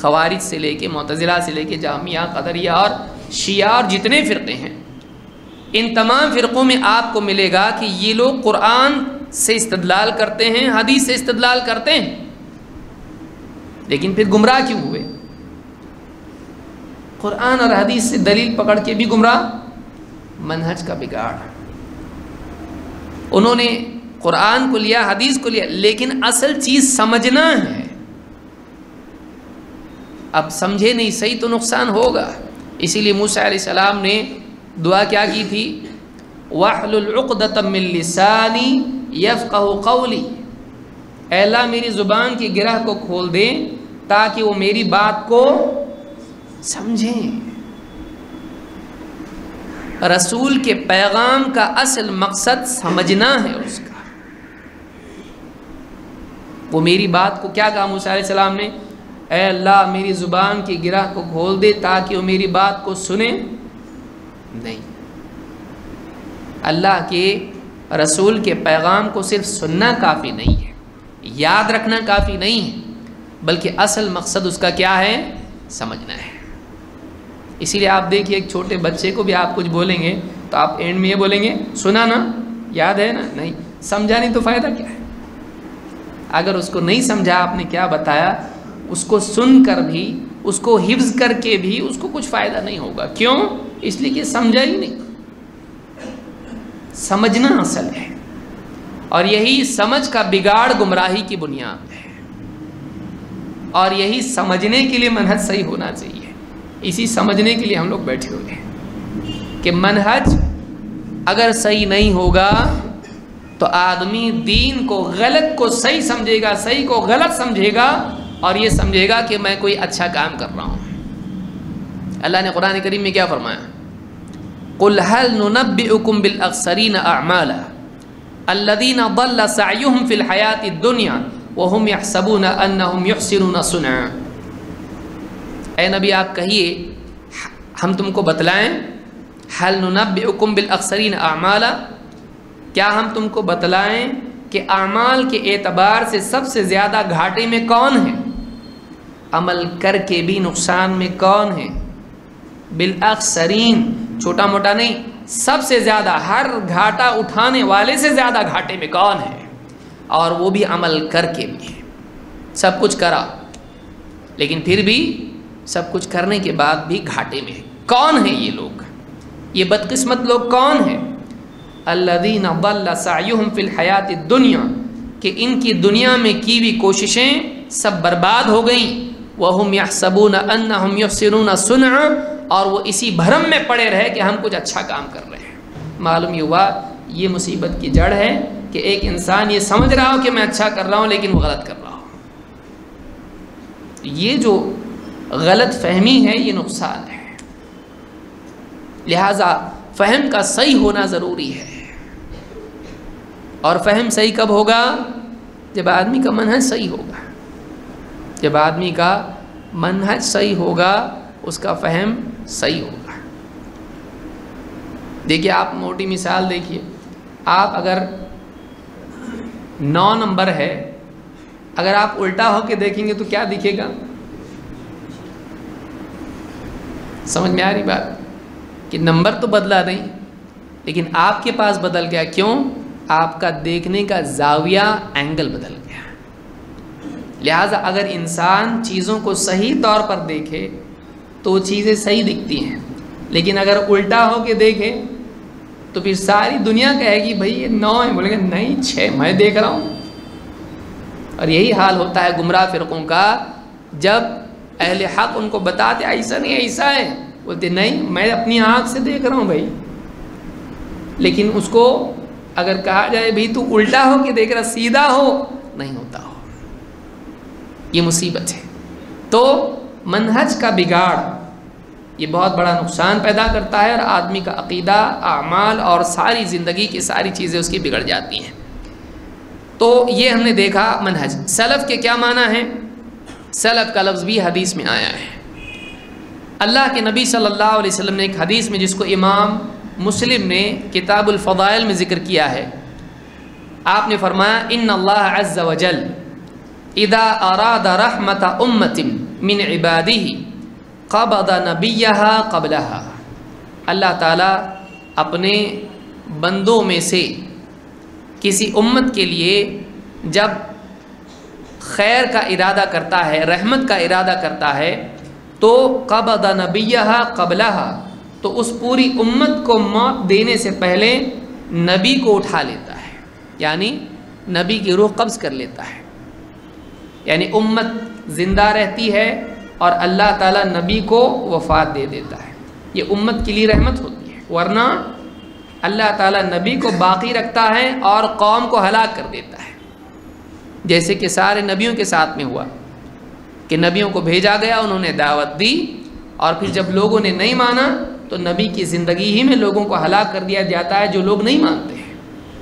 خوارج سے لے کے معتزلہ سے لے کے جہمیہ، قدریہ اور شیعہ اور جتنے فرقے ہیں، ان تمام فرقوں میں آپ کو ملے گا کہ یہ لوگ قرآن سے استدلال کرتے ہیں، حدیث سے استدلال کرتے ہیں، لیکن پھر گمراہ کیوں ہوئے؟ قرآن اور حدیث سے دلیل پکڑ کے بھی گمراہ. منہج کا بگاڑ. انہوں نے قرآن کو لیا، حدیث کو لیا، لیکن اصل چیز سمجھنا ہے. اب سمجھے نہیں صحیح تو نقصان ہوگا. اسی لیے موسیٰ علیہ السلام نے دعا کیا کی تھی؟ وَاحْلُلْ عُقْدَةً مِّن لِّسَانِي يَفْقَهُ قَوْلِي. اے اللہ میری زبان کی گرہ کو کھول دیں تاکہ وہ میری بات کو سمجھیں. رسول کے پیغام کا اصل مقصد سمجھنا ہے اس کا۔ وہ میری بات کو کیا کہا موسیٰ علیہ السلام نے؟ اے اللہ میری زبان کی گرہ کو کھول دے تاکہ وہ میری بات کو سنے نہیں۔ اللہ کے رسول کے پیغام کو صرف سننا کافی نہیں ہے، یاد رکھنا کافی نہیں ہے، بلکہ اصل مقصد اس کا کیا ہے؟ سمجھنا ہے۔ اسی لیے آپ دیکھیے ایک چھوٹے بچے کو بھی آپ کچھ بولیں گے تو آپ اینڈ میں یہ بولیں گے سنا نا، یاد ہے نا؟ نہیں، سمجھا نہیں تو فائدہ کیا ہے؟ اگر اس کو نہیں سمجھا آپ نے کیا بتایا، اس کو سن کر بھی، اس کو حفظ کر کے بھی اس کو کچھ فائدہ نہیں ہوگا۔ کیوں؟ اس لیے کہ سمجھا ہی نہیں۔ سمجھنا اصل ہے، اور یہی سمجھ کا بگاڑ گمراہی کی بنیاد ہے، اور یہی سمجھنے کے لیے منہج صحیح ہونا چاہیے۔ اسی سمجھنے کے لیے ہم لوگ بیٹھے ہوئے ہیں کہ منہج اگر صحیح نہیں ہوگا تو آدمی دین کو غلط کو صحیح سمجھے گا، صحیح کو غلط سمجھے گا، اور یہ سمجھے گا کہ میں کوئی اچھا کام کر رہا ہوں۔ اللہ نے قرآن کریم میں کیا فرمایا؟ قُلْ هَلْ نُنَبِّئُكُمْ بِالْأَخْسَرِينَ أَعْمَالًا الَّذِينَ ضَلَّ سَعْيُهُمْ فِي الْحَيَاةِ الدُّنْيَا وَهُمْ يَحْسَبُونَ أَنَّهُمْ يُحْسِنُونَ صُنْعًا۔ اے نبی آپ کہیے ہم تم کو بتلائیں، هَلْ نُنَبِّئُكُمْ بِالْأَخْسَرِينَ أَعْمَالًا، کیا ہم تم کو بتلائیں کہ اعمال کے اعتبار سے سب سے زیادہ گھاٹے میں کون ہے؟ عمل کر کے بھی نقصان میں کون ہے؟ بالاخسرین، چھوٹا موٹا نہیں، سب سے زیادہ، ہر گھاٹا اٹھانے والے سے زیادہ گھاٹے میں کون ہے؟ اور وہ بھی عمل کر کے بھی، سب کچھ کرا لیکن پھر بھی سب کچھ کرنے کے بعد بھی گھاٹے میں ہے۔ کون ہیں یہ لوگ؟ یہ بدقسمت لوگ کون ہیں؟ الذین ضل سعیہم فی الحیات الدنیا، کہ ان کی دنیا میں کی ہوئی کوششیں سب برباد ہو گئیں، وہم یحسبون انہم یحسنون صنعا، اور وہ اسی بھرم میں پڑے رہے کہ ہم کچھ اچھا کام کر رہے ہیں۔ معلوم یہ ہوا یہ مصیبت کی جڑ ہے کہ ایک انسان یہ سمجھ رہا ہو کہ میں اچھا کر رہا ہوں لیکن وہ غلط کر رہا ہوں۔ یہ جو غلط فہمی ہے یہ نقصان ہے، لہذا فہم کا صحیح ہونا ضروری ہے۔ اور فہم صحیح کب ہوگا؟ جب آدمی کا منہج صحیح ہوگا۔ جب آدمی کا منہج صحیح ہوگا اس کا فہم صحیح ہوگا۔ دیکھیے آپ موٹی مثال دیکھیے، آپ اگر 9 نمبر ہے، اگر آپ الٹا ہو کے دیکھیں گے تو کیا دکھے گا؟ سمجھ میں آ رہی بات؟ کہ نمبر تو بدلا نہیں لیکن آپ کے پاس بدل گیا۔ کیوں؟ آپ کا دیکھنے کا زاویہ، اینگل بدل گیا۔ لہٰذا اگر انسان چیزوں کو صحیح طور پر دیکھے تو چیزیں صحیح دکھتی ہیں، لیکن اگر الٹا ہو کے دیکھے تو پھر ساری دنیا کہے گی بھائی یہ 9 ہے، بولے گا نہیں 6 میں دیکھ رہا ہوں۔ اور یہی حال ہوتا ہے گمراہ فرقوں کا، جب اہل حق ان کو بتاتے ایسا نہیں ایسا ہے، بولتے نہیں میں اپنی آنکھ سے دیکھ رہا ہوں بھائی، لیکن اس کو اگر کہا جائے بھائی تو الٹا ہو کے دیکھ رہا، سیدھا ہو، نہیں ہوتا ہو۔ یہ مصیبت ہے۔ تو منہج کا بگاڑ یہ بہت بڑا نقصان پیدا کرتا ہے، اور آدمی کا عقیدہ، اعمال اور ساری زندگی کی ساری چیزیں اس کی بگڑ جاتی ہیں۔ تو یہ ہم نے دیکھا منہج۔ سلف کے کیا معنی ہیں؟ سلف کا لفظ بھی حدیث میں آیا ہے۔ اللہ کے نبی صلی اللہ علیہ وسلم نے ایک حدیث میں، جس کو امام مسلم نے کتاب الفضائل میں ذکر کیا ہے، آپ نے فرمایا ان اللہ عز وجل اذا اراد رحمت امت من عباده قبض نبیہا قبلہا۔ اللہ تعالیٰ اپنے بندوں میں سے کسی امت کے لیے جب خیر کا ارادہ کرتا ہے، رحمت کا ارادہ کرتا ہے، تو قبض نبیہا قبلہا، تو اس پوری امت کو موت دینے سے پہلے نبی کو اٹھا لیتا ہے، یعنی نبی کی روح قبض کر لیتا ہے۔ یعنی امت زندہ رہتی ہے اور اللہ تعالیٰ نبی کو وفات دے دیتا ہے، یہ امت کے لیے رحمت ہوتی ہے، ورنہ اللہ تعالیٰ نبی کو باقی رکھتا ہے اور قوم کو ہلاک کر دیتا ہے، جیسے کہ سارے نبیوں کے ساتھ میں ہوا کہ نبیوں کو بھیجا گیا، انہوں نے دعوت دی، اور پھر جب لوگوں نے نہیں مانا تو نبی کی زندگی ہی میں لوگوں کو ہلاک کر دیا جاتا ہے جو لوگ نہیں مانتے ہیں،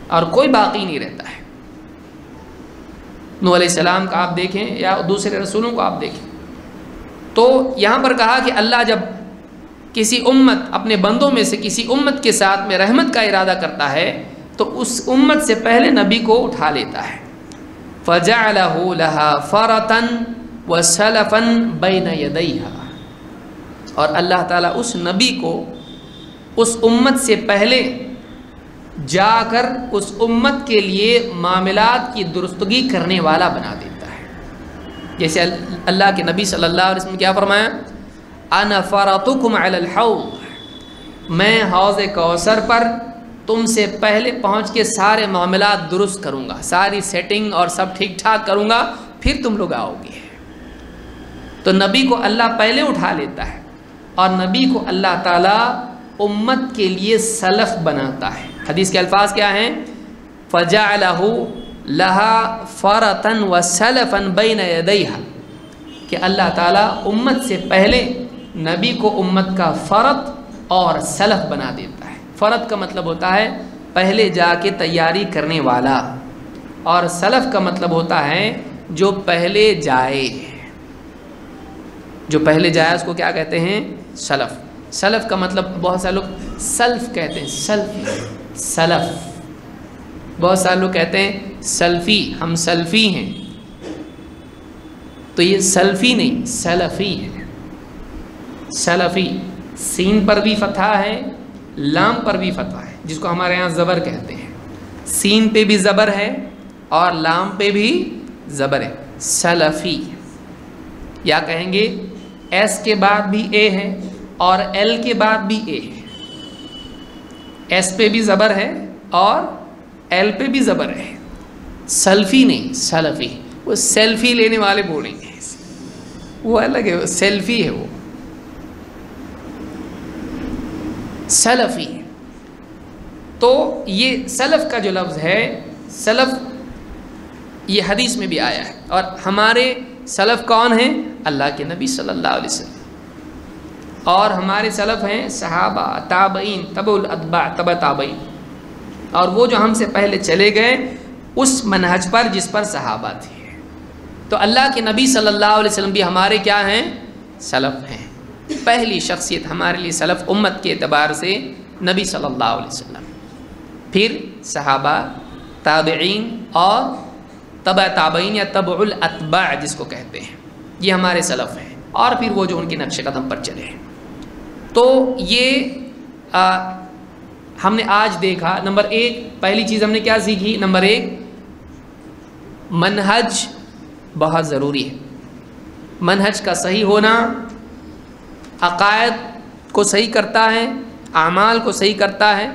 اور کوئی باقی نہیں رہتا ہے۔ نوح علیہ السلام کا آپ دیکھیں یا دوسرے رسولوں کو آپ دیکھیں، تو یہاں پر کہا کہ اللہ جب کسی امت، اپنے بندوں میں سے کسی امت کے ساتھ میں رحمت کا ارادہ کرتا ہے تو اس امت سے پہلے نبی کو اٹھا لیتا ہے۔ فَجَعَلَهُ لَهَا فَرَةً وَسَلَفًا بَيْنَ يَدَيْهَا، اور اللہ تعالیٰ اس نبی کو اس امت سے پہلے جا کر اس امت کے لیے معاملات کی درستگی کرنے والا بنا دیتا ہے۔ جیسے اللہ کے نبی صلی اللہ علیہ وسلم کیا فرمایا؟ انا فرطکم علی الحوض، میں حوض کوثر پر تم سے پہلے پہنچ کے سارے معاملات درست کروں گا، ساری سیٹنگ اور سب ٹھیک ٹھاک کروں گا، پھر تم لوگ آؤ گے۔ تو نبی کو اللہ پہلے اٹھا لیتا ہے، اور نبی کو اللہ تعالیٰ امت کے لیے سلف بناتا ہے۔ حدیث کے الفاظ کیا ہیں؟ فَجَعَلَهُ لَهَا فَرَةً وَسَلَفًا بَيْنَ يَدَيْهَا، کہ اللہ تعالیٰ امت سے پہلے نبی کو امت کا فرد اور سلف بنا دیتا ہے۔ فرد کا مطلب ہوتا ہے پہلے جا کے تیاری کرنے والا، اور سلف کا مطلب ہوتا ہے جو پہلے جائے، جو پہلے جائے اس کو کیا کہتے ہیں؟ سلف۔ سلف کا مطلب بہت سارے لوگ سلف کہتے ہیں، سلف، بہت سارے لوگ کہتے ہیں سلفی، ہم سلفی ہیں، تو یہ سلفی نہیں، سلفی ہے۔ سلفی، سین پر بھی فتحہ ہے، لام پر بھی فتحہ ہے، جس کو ہمارے ہاں زبر کہتے ہیں۔ سین پہ بھی زبر ہے اور لام پہ بھی زبر ہے، سلفی۔ یا کہیں گے ایس کے بعد بھی اے ہے اور ایل کے بعد بھی اے ہے، ایس پہ بھی زبر ہے اور ایل پہ بھی زبر ہے، سلفی نہیں، سلفی۔ وہ سیلفی لینے والے بولیں گے، وہ الگ ہے، وہ سیلفی ہے، وہ سلفی۔ تو یہ سلف کا جو لفظ ہے، سلف یہ حدیث میں بھی آیا ہے، اور ہمارے سلف کون ہیں؟ اللہ کے نبی صلی اللہ علیہ وسلم، اور ہمارے سلف ہیں صحابہ، تابعین، تبع الاتباع، تبع تابعین، اور وہ جو ہم سے پہلے چلے گئے اس منہج پر جس پر صحابہ تھے۔ تو اللہ کے نبی صلی اللہ علیہ وسلم بھی ہمارے کیا ہیں؟ سلف ہیں۔ پہلی شخصیت ہمارے لیے سلف امت کے اعتبار سے نبی صلی اللہ علیہ وسلم، پھر صحابہ، تابعین اور تبع تابعین یا تبع الاتباع جس کو کہتے ہیں، یہ ہمارے سلف ہیں، اور پھر وہ جو ان کے نقش قدم پر چلے ہیں۔ تو یہ ہم نے آج دیکھا، نمبر ایک پہلی چیز ہم نے کیا سیکھی؟ نمبر ایک، منہج بہت ضروری ہے۔ منہج کا صحیح ہونا عقائد کو صحیح کرتا ہے، اعمال کو صحیح کرتا ہے،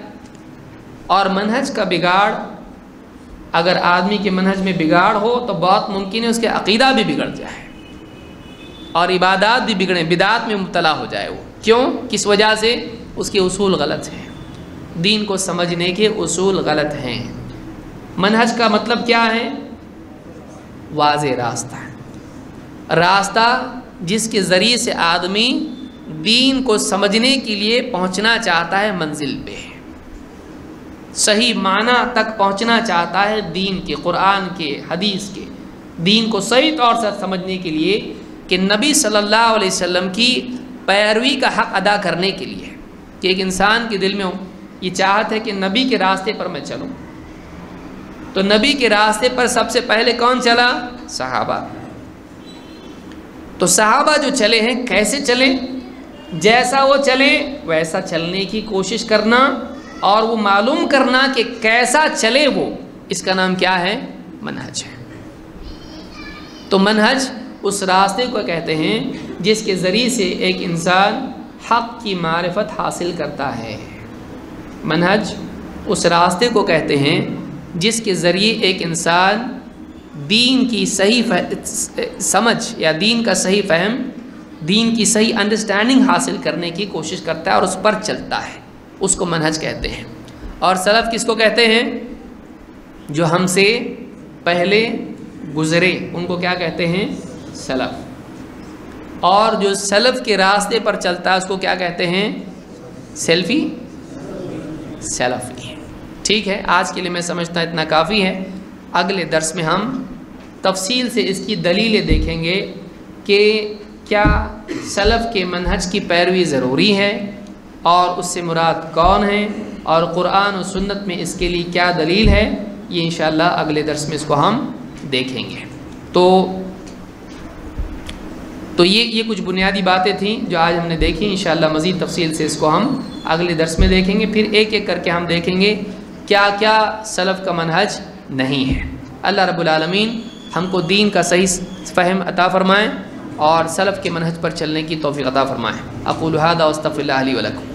اور منہج کا بگاڑ، اگر آدمی کے منہج میں بگاڑ ہو تو بہت ممکن ہے اس کے عقیدہ بھی بگڑ جائے اور عبادات بھی بگڑیں، بدعات میں مبتلا ہو جائے۔ وہ کیوں؟ کس وجہ سے؟ اس کے اصول غلط ہیں، دین کو سمجھنے کے اصول غلط ہیں۔ منہج کا مطلب کیا ہے؟ واضح راستہ، راستہ جس کے ذریعے سے آدمی دین کو سمجھنے کے لیے پہنچنا چاہتا ہے منزل پہ، صحیح معنی تک پہنچنا چاہتا ہے دین کے، قرآن کے، حدیث کے، دین کو صحیح طور سے سمجھنے کے لیے، کہ نبی صلی اللہ علیہ وسلم کی پیروی کا حق ادا کرنے کے لیے، کہ ایک انسان کے دل میں یہ چاہت ہے کہ نبی کے راستے پر میں چلوں۔ تو نبی کے راستے پر سب سے پہلے کون چلا؟ صحابہ۔ تو صحابہ جو چلے ہیں، کیسے چلے؟ جیسا وہ چلے ویسا چلنے کی کوشش کرنا، اور وہ معلوم کرنا کہ کیسا چلے وہ، اس کا نام کیا ہے؟ منہج ہے۔ تو منہج اس راستے کو کہتے ہیں جس کے ذریعے سے ایک انسان حق کی معرفت حاصل کرتا ہے۔ منہج اس راستے کو کہتے ہیں جس کے ذریعے ایک انسان دین کی صحیح سمجھ یا دین کا صحیح فہم، دین کی صحیح انڈرسٹینڈنگ حاصل کرنے کی کوشش کرتا ہے اور اس پر چلتا ہے، اس کو منہج کہتے ہیں۔ اور سلف کس کو کہتے ہیں؟ جو ہم سے پہلے گزرے ان کو کیا کہتے ہیں؟ سلف۔ اور جو سلف کے راستے پر چلتا ہے اس کو کیا کہتے ہیں؟ سیلفی سلفی. ٹھیک ہے، آج کے لیے میں سمجھتا اتنا کافی ہے. اگلے درس میں ہم تفصیل سے اس کی دلیلیں دیکھیں گے کہ کیا سلف کے منہج کی پیروی ضروری ہے اور اس سے مراد کون ہیں، اور قرآن و سنت میں اس کے لیے کیا دلیل ہے. یہ انشاءاللہ اگلے درس میں اس کو ہم دیکھیں گے. تو یہ کچھ بنیادی باتیں تھیں جو آج ہم نے دیکھی. انشاءاللہ مزید تفصیل سے اس کو ہم اگلے درس میں دیکھیں گے. پھر ایک ایک کر کے ہم دیکھیں گے کیا کیا سلف کا منہج نہیں ہے. اللہ رب العالمین ہم کو دین کا صحیح فہم عطا فرمائیں اور سلف کے منہج پر چلنے کی توفیق عطا فرمائیں. اقول ھذا واستغفر اللہ لی ولکم.